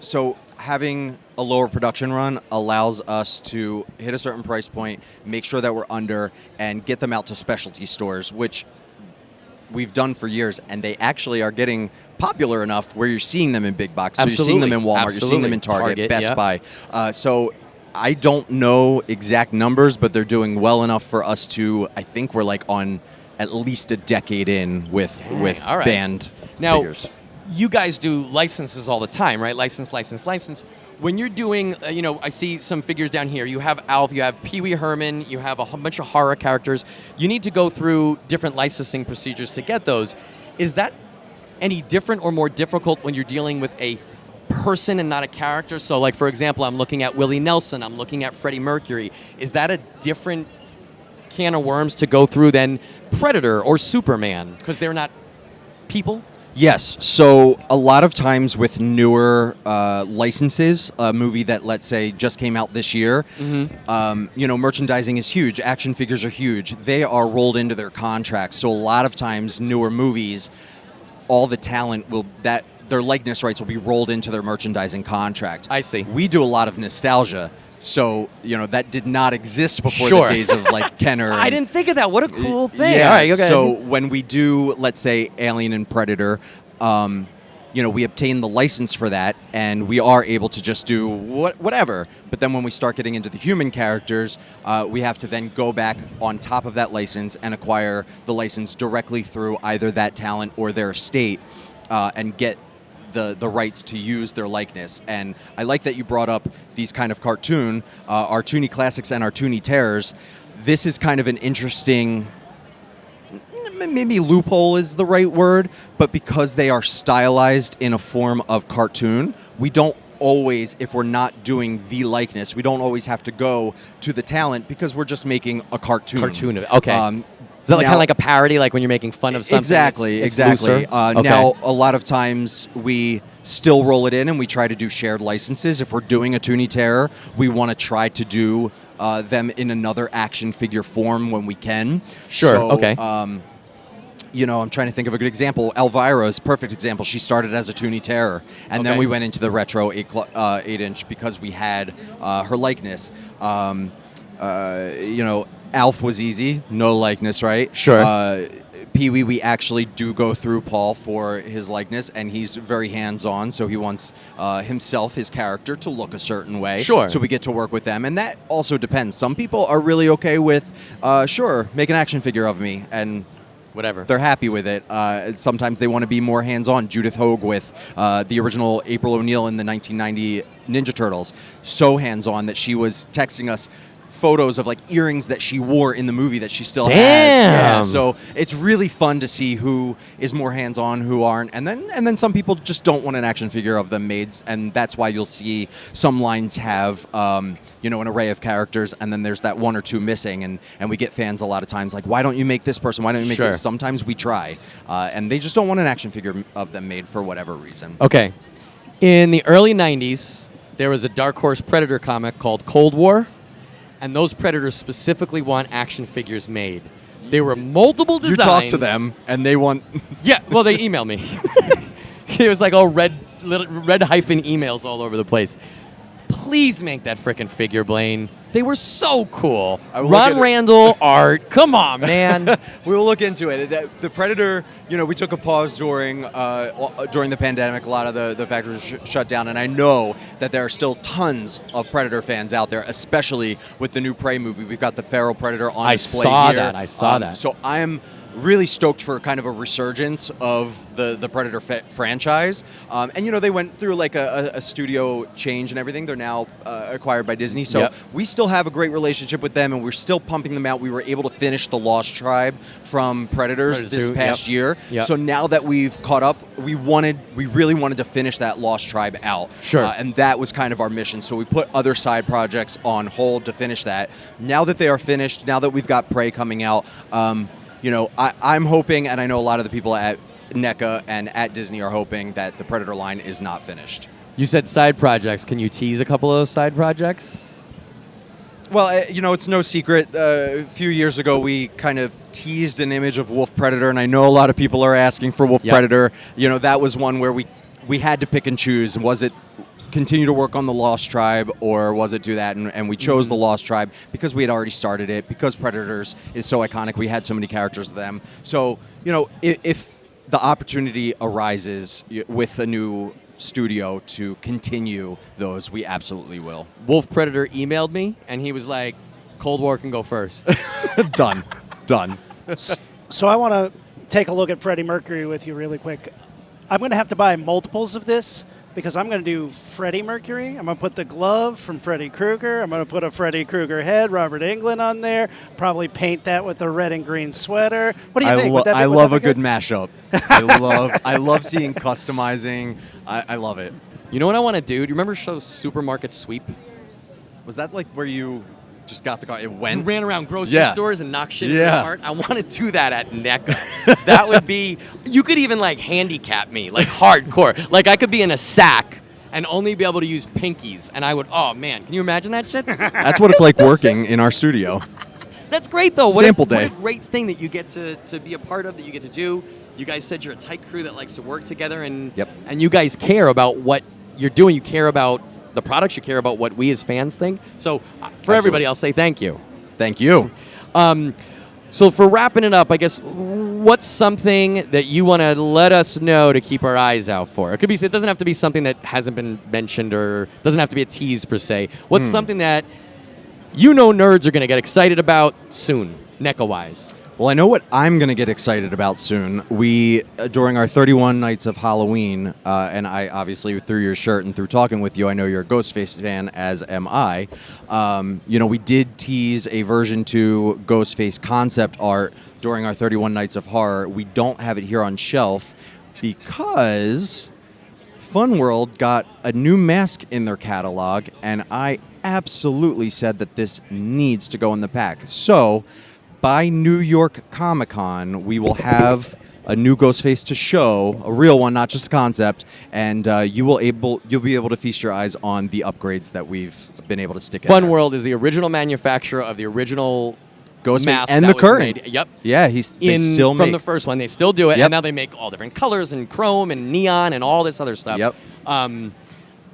So having a lower production run allows us to hit a certain price point, make sure that we're under, and get them out to specialty stores, which we've done for years, and they actually are getting popular enough where you're seeing them in big box. So you're seeing them in Walmart, you're seeing them in Target, Best Buy. So I don't know exact numbers, but they're doing well enough for us to, I think we're like on at least a decade in with band figures. You guys do licenses all the time, right? License. When you're doing, I see some figures down here. You have Alf, you have Pee Wee Herman, you have a bunch of horror characters. You need to go through different licensing procedures to get those. Is that any different or more difficult when you're dealing with a person and not a character? So, like, for example, I'm looking at Willie Nelson, I'm looking at Freddie Mercury. Is that a different can of worms to go through than Predator or Superman? Because they're not people? Yes. So a lot of times with newer licenses, a movie that, let's say, just came out this year, merchandising is huge. Action figures are huge. They are rolled into their contracts. So a lot of times newer movies, all the talent their likeness rights will be rolled into their merchandising contract. I see. We do a lot of nostalgia. So, that did not exist before the days of, like, Kenner. I didn't think of that. What a cool thing. Yeah. All right, okay. So when we do, let's say, Alien and Predator, we obtain the license for that, and we are able to just do whatever. But then when we start getting into the human characters, we have to then go back on top of that license and acquire the license directly through either that talent or their estate and get the rights to use their likeness. And I like that you brought up these kind of cartoon, our Toonie Classics and our Toonie Terrors. This is kind of an interesting, maybe loophole is the right word, but because they are stylized in a form of cartoon, we don't always, if we're not doing the likeness, we don't always have to go to the talent because we're just making a cartoon. Cartoon of it. Okay. Is that like kind of like a parody, like when you're making fun of something? Exactly, it's exactly. Okay. Now, a lot of times we still roll it in and we try to do shared licenses. If we're doing a Toonie Terror, we want to try to do them in another action figure form when we can. Sure, So, okay. I'm trying to think of a good example. Elvira is a perfect example. She started as a Toonie Terror, and then we went into the retro 8-inch because we had her likeness. Alf was easy, no likeness, right? Sure. Pee-wee, we actually do go through Paul for his likeness, and he's very hands-on, so he wants his character, to look a certain way. Sure. So we get to work with them, and that also depends. Some people are really okay with, make an action figure of me, and whatever. they're happy with it. Sometimes they want to be more hands-on. Judith Hogue with the original April O'Neil in the 1990 Ninja Turtles. So hands-on that she was texting us photos of like earrings that she wore in the movie that she still has. Yeah, so it's really fun to see who is more hands-on, who aren't, and then some people just don't want an action figure of them made, and that's why you'll see some lines have an array of characters, and then there's that one or two missing, and we get fans a lot of times like, why don't you make this person? Why don't you make this? Sometimes we try, and they just don't want an action figure of them made for whatever reason. Okay, in the early '90s, there was a Dark Horse Predator comic called Cold War. And those Predators specifically want action figures made. There were multiple designs. You talk to them, and they want... Yeah, well, they email me. It was like all red hyphen emails all over the place. Please make that frickin' figure, Blaine. They were so cool. Ron Randall art. Come on, man. We'll look into it. The Predator, we took a pause during the pandemic. A lot of the factories shut down, and I know that there are still tons of Predator fans out there, especially with the new Prey movie. We've got the Feral Predator on display here. I saw that. So I'm really stoked for kind of a resurgence of the Predator franchise. And, they went through like a studio change and everything. They're now acquired by Disney. So we still have a great relationship with them, and we're still pumping them out. We were able to finish The Lost Tribe from Predators this past year. Yep. So now that we've caught up, we really wanted to finish that Lost Tribe out. Sure. And that was kind of our mission. So we put other side projects on hold to finish that. Now that they are finished, now that we've got Prey coming out, I'm hoping, and I know a lot of the people at NECA and at Disney are hoping, that the Predator line is not finished. You said side projects. Can you tease a couple of those side projects? Well, it's no secret. A few years ago, we kind of teased an image of Wolf Predator, and I know a lot of people are asking for Wolf Predator. That was one where we had to pick and choose. Was it continue to work on the Lost Tribe, or was it do that? And we chose the Lost Tribe because we had already started it, because Predators is so iconic. We had so many characters of them. So, if the opportunity arises with a new studio to continue those, we absolutely will. Wolf Predator emailed me, and he was like, Cold War can go first. Done. So I want to take a look at Freddie Mercury with you really quick. I'm going to have to buy multiples of this, because I'm going to do Freddie Mercury. I'm going to put the glove from Freddy Krueger. I'm going to put a Freddy Krueger head, Robert Englund on there. Probably paint that with the red and green sweater. What do you think? I love a good mashup. I love seeing customizing. I love it. You know what I want to do? Do you remember show Supermarket Sweep? Was that like where you just got the car? It went. You ran around grocery stores and knocked shit apart. I want to do that at NECA. That would be. You could even like handicap me, like hardcore. Like I could be in a sack and only be able to use pinkies, and I would. Oh man, can you imagine that shit? That's what it's like working in our studio. That's great though. Sample day. What a great thing that you get to be a part of. That you get to do. You guys said you're a tight crew that likes to work together, and you guys care about what you're doing. You care about the products, you care about what we as fans think. So for everybody, I'll say thank you. Thank you. So for wrapping it up, I guess, what's something that you want to let us know to keep our eyes out for? It doesn't have to be something that hasn't been mentioned, or doesn't have to be a tease per se. What's something that nerds are going to get excited about soon, NECA-wise? Well, I know what I'm going to get excited about soon. We, during our 31 nights of Halloween, and I obviously through your shirt and through talking with you, I know you're a Ghostface fan, as am I. We did tease a version 2 Ghostface concept art during our 31 nights of horror. We don't have it here on shelf because Fun World got a new mask in their catalog, and I absolutely said that this needs to go in the pack. So, by New York Comic Con, we will have a new Ghostface to show, a real one, not just a concept, and you'll be able to feast your eyes on the upgrades that we've been able to stick in Fun there. World is the original manufacturer of the original Ghostface mask and that the was current. made. Yep. Yeah, they still from make the first one. They still do it, Yep. and now they make all different colors and chrome and neon and all this other stuff. Yep.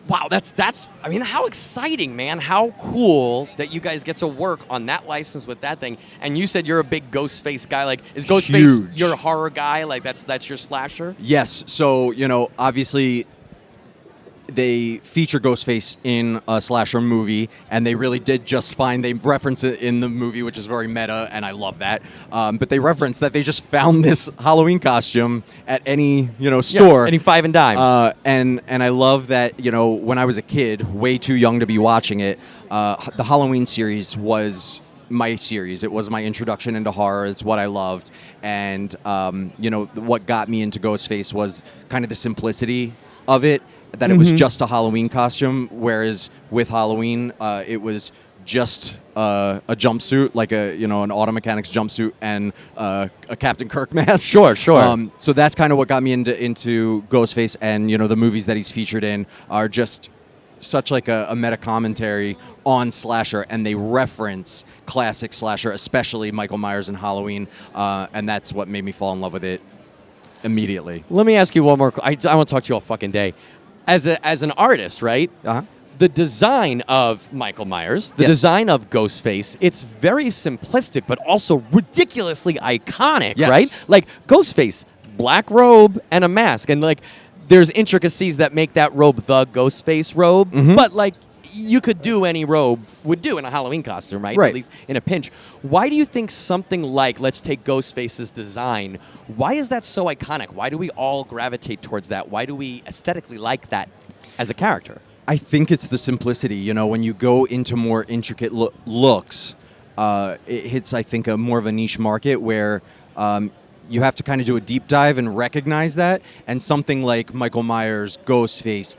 Wow, that's. I mean, how exciting, man! How cool that you guys get to work on that license with that thing. And you said you're a big Ghostface guy. Like, is Ghostface Huge. your horror guy? Like, that's your slasher? Yes. So, obviously they feature Ghostface in a slasher movie, and they really did just fine. They reference it in the movie, which is very meta, and I love that. But they reference that they just found this Halloween costume at any store, Yeah, any five and dime. and I love that when I was a kid, way too young to be watching it, the Halloween series was my series. It was my introduction into horror. It's what I loved, and what got me into Ghostface was kind of the simplicity of it. That it was just a Halloween costume, whereas with Halloween, it was just a jumpsuit, like an auto mechanics jumpsuit and a Captain Kirk mask. Sure. So that's kind of what got me into Ghostface, and the movies that he's featured in are just such like a meta commentary on slasher, and they reference classic slasher, especially Michael Myers and Halloween, and that's what made me fall in love with it immediately. Let me ask you one more. I want to talk to you all fucking day. As an artist, right? Uh-huh. The design of Michael Myers, the Yes. design of Ghostface, it's very simplistic, but also ridiculously iconic, Yes. right? Like Ghostface, black robe and a mask, and like there's intricacies that make that robe the Ghostface robe, but like you could do any robe would do in a Halloween costume, right? Right. At least in a pinch. Why do you think something like, let's take Ghostface's design, why is that so iconic? Why do we all gravitate towards that? Why do we aesthetically like that as a character? I think it's the simplicity. When you go into more intricate looks, it hits, I think, a more of a niche market where you have to kind of do a deep dive and recognize that. And something like Michael Myers, Ghostface,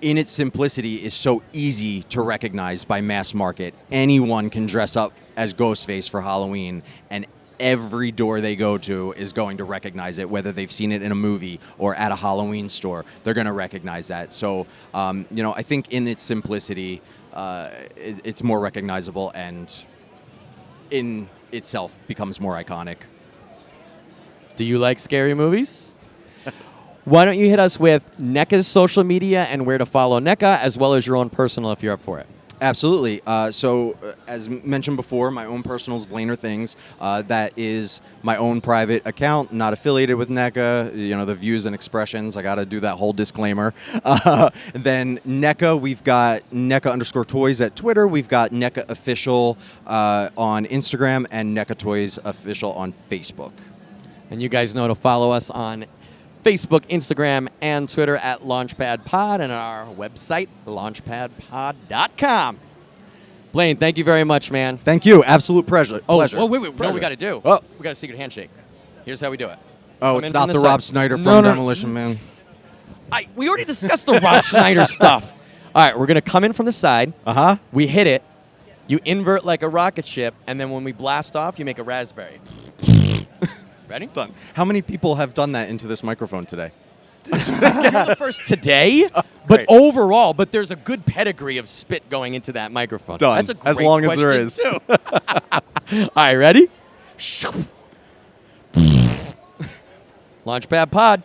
in its simplicity is so easy to recognize by mass market. Anyone can dress up as Ghostface for Halloween, and every door they go to is going to recognize it, whether they've seen it in a movie or at a Halloween store. They're going to recognize that. So, I think in its simplicity, it's more recognizable and in itself becomes more iconic. Do you like scary movies? Why don't you hit us with NECA's social media and where to follow NECA, as well as your own personal if you're up for it? Absolutely. As mentioned before, my own personal is Blainer Things. That is my own private account, not affiliated with NECA. The views and expressions, I got to do that whole disclaimer. Then NECA, we've got NECA_toys at Twitter. We've got NECA Official on Instagram and NECA Toys Official on Facebook. And you guys know to follow us on Facebook, Instagram, and Twitter at Launchpad Pod, and our website, launchpadpod.com. Blaine, thank you very much, man. Thank you. Absolute pleasure. Oh, pleasure. wait. You know what Pleasure. we got to do? Oh. We got a secret handshake. Here's how we do it. Oh, Come it's in not from the side. Rob Schneider from No. Demolition Man. We already discussed the Rob Schneider stuff. All right, we're going to come in from the side. Uh-huh. We hit it. You invert like a rocket ship, and then when we blast off, you make a raspberry. Ready? Done. How many people have done that into this microphone today? You're the first today, but great. overall, there's a good pedigree of spit going into that microphone. Done. That's a great As long as there question, too. All right, ready? Launchpad Pod.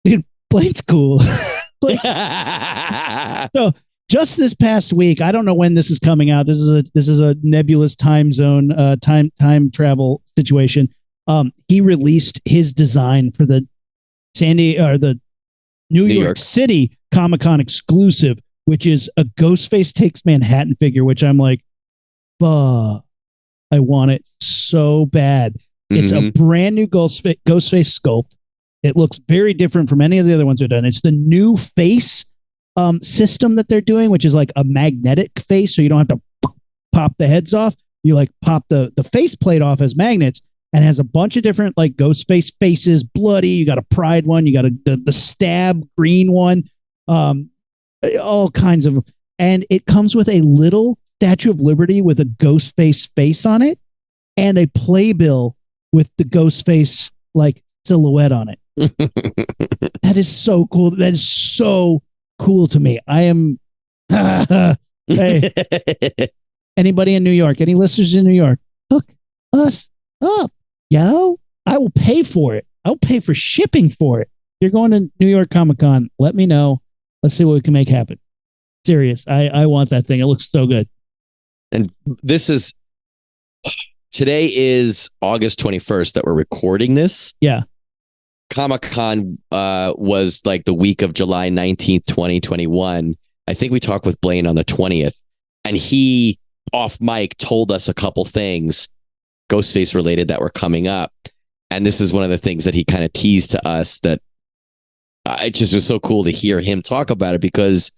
Dude, Blaine's cool. So just this past week, I don't know when this is coming out. This is a nebulous time zone, time travel situation. He released his design for the the New York City Comic-Con exclusive which is a Ghostface Takes Manhattan figure, which I'm like, I want it so bad. It's a brand new Ghostface sculpt. It looks very different from any of the other ones they've done. It's the new face system that they're doing, which is like a magnetic face, so you don't have to pop the heads off. You like pop the face plate off as magnets, and has a bunch of different like Ghostface faces, bloody. You got a Pride one, you got the stab green one, all kinds of, and it comes with a little Statue of Liberty with a Ghostface face on it, and a playbill with the Ghostface like silhouette on it. That is so cool. That is so cool to me. I am. Hey, anybody in New York? Any listeners in New York? Hook us up, yo! I will pay for it. I'll pay for shipping for it. If you're going to New York Comic Con, let me know. Let's see what we can make happen. Serious. I want that thing. It looks so good. And today is August 21st that we're recording this. Yeah. Comic-Con was like the week of July 19th, 2021. I think we talked with Blain on the 20th, and he, off mic, told us a couple things Ghostface related that were coming up. And this is one of the things that he kind of teased to us that it just was so cool to hear him talk about it, because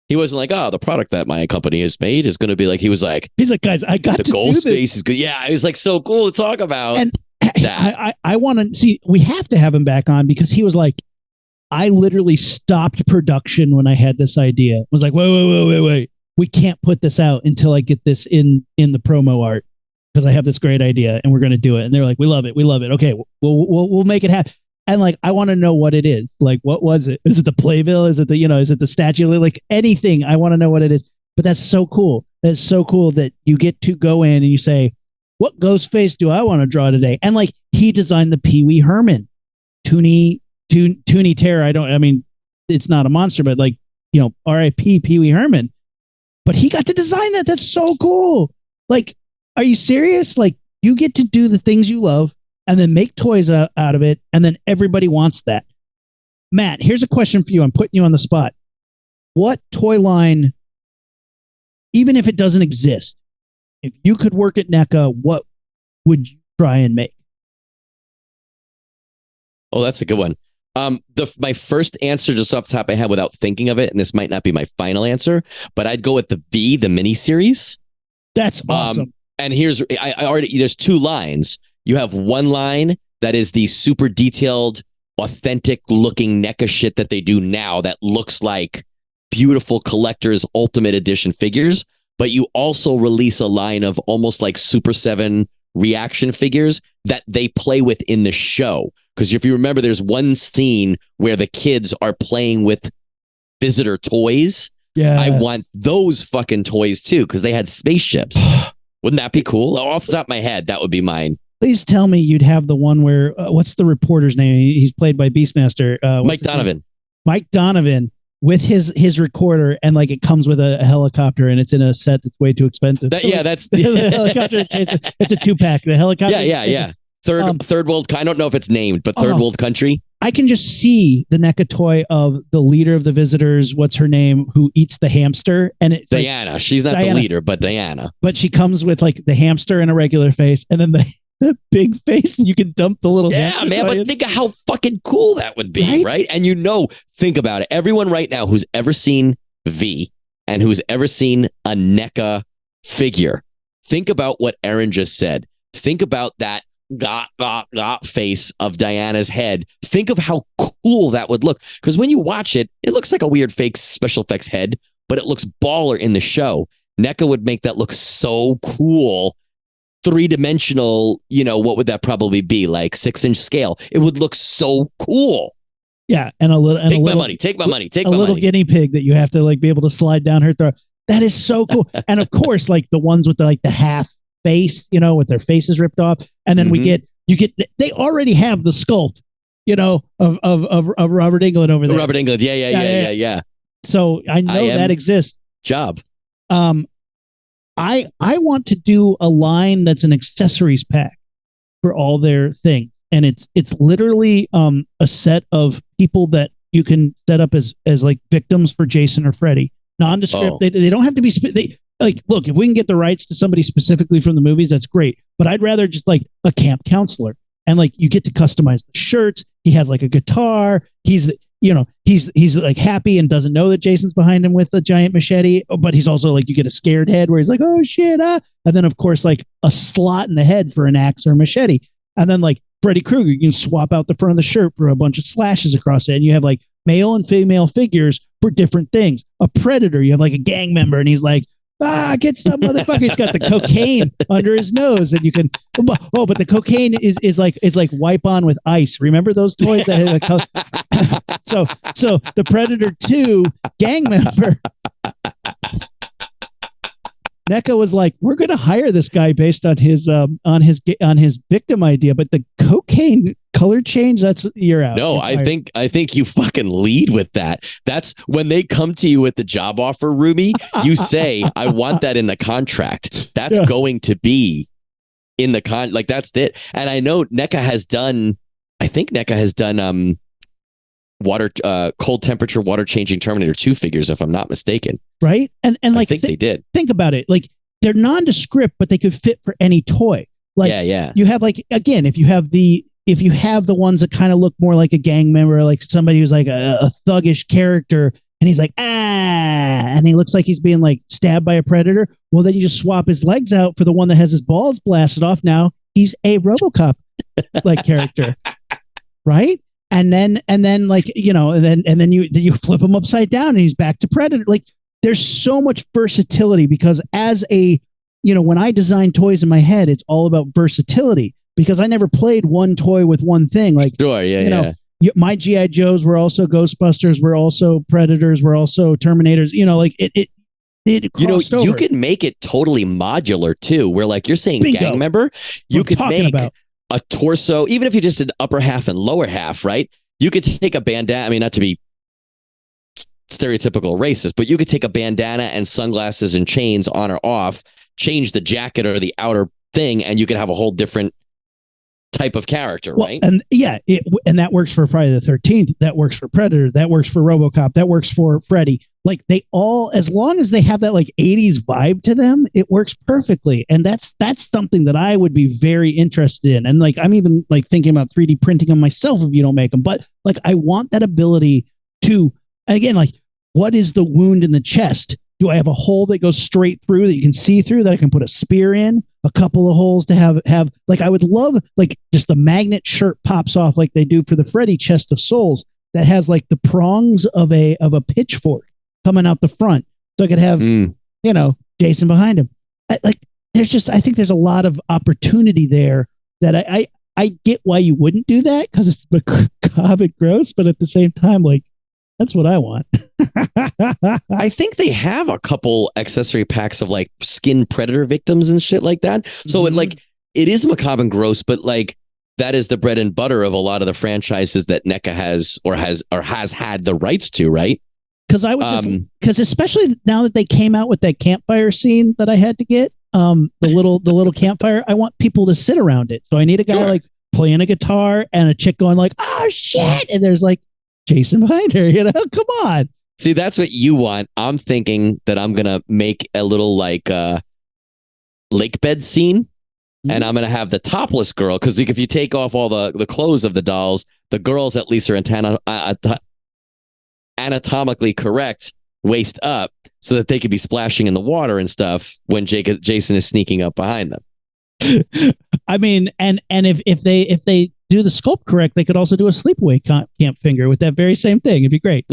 he wasn't like, the product that my company has made is going to be like, he's like, guys, I got the to do this. Ghostface is good. Yeah, it was like so cool to talk about. And I want to see, we have to have him back on, because he was like, I literally stopped production when I had this idea. I was like, wait. We can't put this out until I get this in the promo art, because I have this great idea and we're going to do it. And they're like, we love it. Okay, we'll make it happen. And like, I want to know what it is. Like, what was it? Is it the playbill? Is it is it the statue? Like anything. I want to know what it is. But that's so cool. That's so cool that you get to go in and you say, what Ghostface do I want to draw today? And like, he designed the Pee Wee Herman, Toonie Terror. I mean, it's not a monster, but like, R.I.P. Pee Wee Herman. But he got to design that. That's so cool. Like, are you serious? Like, you get to do the things you love and then make toys out of it, and then everybody wants that. Matt, here's a question for you. I'm putting you on the spot. What toy line, even if it doesn't exist, if you could work at NECA, what would you try and make? Oh, that's a good one. My first answer, just off the top of my head without thinking of it, and this might not be my final answer, but I'd go with the miniseries. That's awesome. And here's, there's two lines. You have one line that is the super detailed, authentic looking NECA shit that they do now that looks like beautiful collector's ultimate edition figures. But you also release a line of almost like Super 7 reaction figures that they play with in the show. Because if you remember, there's one scene where the kids are playing with visitor toys. Yeah, I want those fucking toys too, because they had spaceships. Wouldn't that be cool? Off the top of my head, that would be mine. Please tell me you'd have the one where, what's the reporter's name? He's played by Beastmaster. Mike Donovan. Mike Donovan with his recorder, and like it comes with a helicopter, and it's in a set that's way too expensive. That's the helicopter. It's a 2-pack. The helicopter. Yeah. Third world. I don't know if it's named, but third world country. I can just see the NECA toy of the leader of the visitors. What's her name? Who eats the hamster? And it's Diana. Like, she's not Diana, the leader, but Diana. But she comes with like the hamster in a regular face, and then the big face, and you can dump the little hamster. Yeah, man. But think of how fucking cool that would be, right? And think about it. Everyone right now who's ever seen V and who's ever seen a NECA figure, think about what Aaron just said. Think about that got face of Diana's head. Think of how cool that would look. Because when you watch it, it looks like a weird fake special effects head, but it looks baller in the show. NECA would make that look so cool. 3-dimensional, what would that probably be? Like 6-inch scale. It would look so cool. Yeah, and take my money. Take a little guinea pig that you have to like be able to slide down her throat. That is so cool. And of course, like the ones with the half face, with their faces ripped off, and then they already have the sculpt, of Robert Englund over there. Robert Englund, yeah. So I know that exists. Job. I want to do a line that's an accessories pack for all their things, and it's literally a set of people that you can set up as like victims for Jason or Freddy. Nondescript. They don't have to be. Look, if we can get the rights to somebody specifically from the movies, that's great. But I'd rather just like a camp counselor, and like you get to customize the shirts. He has like a guitar. He's like happy and doesn't know that Jason's behind him with a giant machete, but he's also like, you get a scared head where he's like, oh shit, and then of course like a slot in the head for an axe or a machete, and then like Freddy Krueger, you can swap out the front of the shirt for a bunch of slashes across it, and you have like male and female figures for different things. A Predator, you have like a gang member, and he's like, get some motherfucker. He's got the cocaine under his nose, and you can. Oh, but the cocaine is like wipe on with ice. Remember those toys that had so the Predator 2 gang member. NECA was like, we're going to hire this guy based on his victim idea, but the cocaine color change, that's you're out. No, I think you fucking lead with that. That's when they come to you with the job offer, Rumi, you say, I want that in the contract. That's going to be in the like that's it. And I know NECA has done cold temperature water changing Terminator 2 figures, if I'm not mistaken. Right? And like I think they did. Think about it. Like they're nondescript, but they could fit for any toy. Like you have like, again, if you have the ones that kind of look more like a gang member, like somebody who's like a thuggish character, and he's like, and he looks like he's being like stabbed by a predator. Well, then you just swap his legs out for the one that has his balls blasted off. Now he's a RoboCop like character, right? And then like, and then you flip him upside down and he's back to Predator. Like there's so much versatility because when I design toys in my head, it's all about versatility because I never played one toy with one thing. Like, sure, my G.I. Joes were also Ghostbusters, were also Predators, were also Terminators, like it you can make it totally modular too, where like you're saying Bingo. Gang member, you could make about. A torso, even if you just did upper half and lower half, right? You could take a bandana. I mean, not to be stereotypical racist, but you could take a bandana and sunglasses and chains on or off, change the jacket or the outer thing, and you could have a whole different type of character, right? And and that works for Friday the 13th. That works for Predator. That works for RoboCop. That works for Freddy. Like they all, as long as they have that like 80s vibe to them, it works perfectly. And that's something that I would be very interested in. And like, I'm even like thinking about 3D printing them myself if you don't make them. But like, I want that ability to, again, like, what is the wound in the chest? Do I have a hole that goes straight through that you can see through that I can put a spear in? A couple of holes to have like, I would love like just the magnet shirt pops off like they do for the Freddy Chest of Souls that has like the prongs of a pitchfork coming out the front. So I could have, Jason behind him. I think there's a lot of opportunity there that I get why you wouldn't do that because it's macabre and gross, but at the same time, like, that's what I want. I think they have a couple accessory packs of like skin predator victims and shit like that. So it is macabre and gross, but like that is the bread and butter of a lot of the franchises that NECA has had the rights to, right? Because because especially now that they came out with that campfire scene that I had to get, the little campfire, I want people to sit around it. So I need a guy like playing a guitar and a chick going like, oh shit, and there's like Jason behind her, come on. See, that's what you want. I'm thinking that I'm gonna make a little like lake bed scene, and I'm gonna have the topless girl because if you take off all the clothes of the dolls, the girls at least are anatomically correct waist up, so that they could be splashing in the water and stuff when Jason is sneaking up behind them. I mean, and if they do the sculpt correct, they could also do a sleepaway camp finger with that very same thing. It'd be great.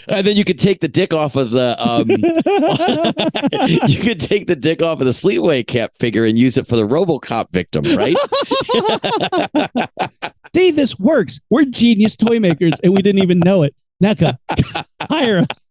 And then you could take the dick off of the you could take the dick off of the sleepaway camp figure and use it for the RoboCop victim, right? See, this works. We're genius toy makers, and we didn't even know it. NECA, hire us.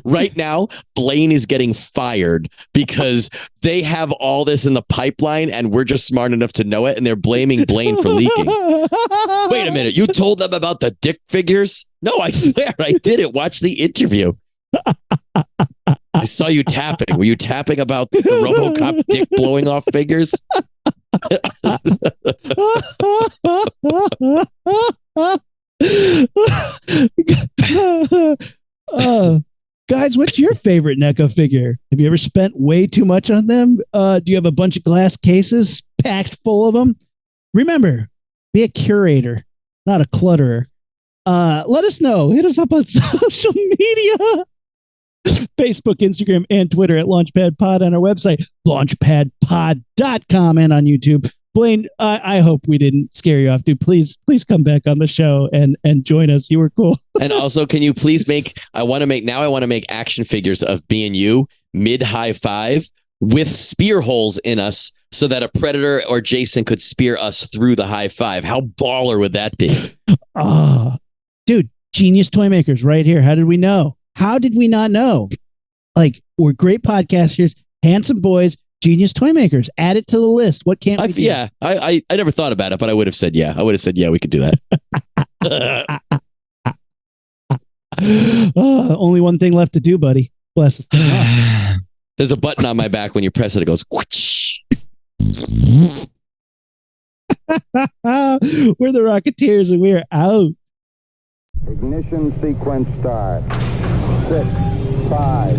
Right now, Blain is getting fired because they have all this in the pipeline and we're just smart enough to know it, and they're blaming Blain for leaking. Wait a minute, you told them about the dick figures? No, I swear I didn't. Watch the interview. I saw you tapping. Were you tapping about the RoboCop dick blowing off figures? Guys, what's your favorite NECA figure? Have you ever spent way too much on them? Do you have a bunch of glass cases packed full of them? Remember, be a curator, not a clutterer. Let us know. Hit us up on social media. Facebook, Instagram, and Twitter at Launchpad Pod, on our website, launchpadpod.com, and on YouTube. Blain, I hope we didn't scare you off, dude. Please come back on the show and join us. You were cool. And also, can you please I want to make action figures of me and you mid high five with spear holes in us so that a Predator or Jason could spear us through the high five. How baller would that be? Dude, genius toy makers right here. How did we know? How did we not know? Like, we're great podcasters, handsome boys, genius toy makers. Add it to the list. What can't we do? Yeah, I never thought about it, but I would have said yeah. I would have said yeah, we could do that. Only one thing left to do, buddy. Bless us. There's a button on my back. When you press it, it goes whoosh. We're the Rocketeers, and we're out. Ignition sequence start. 6, 5,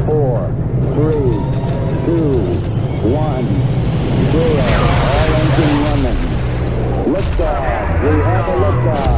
4, 3, 2, 1, 0. All engine running. Liftoff. We have a liftoff.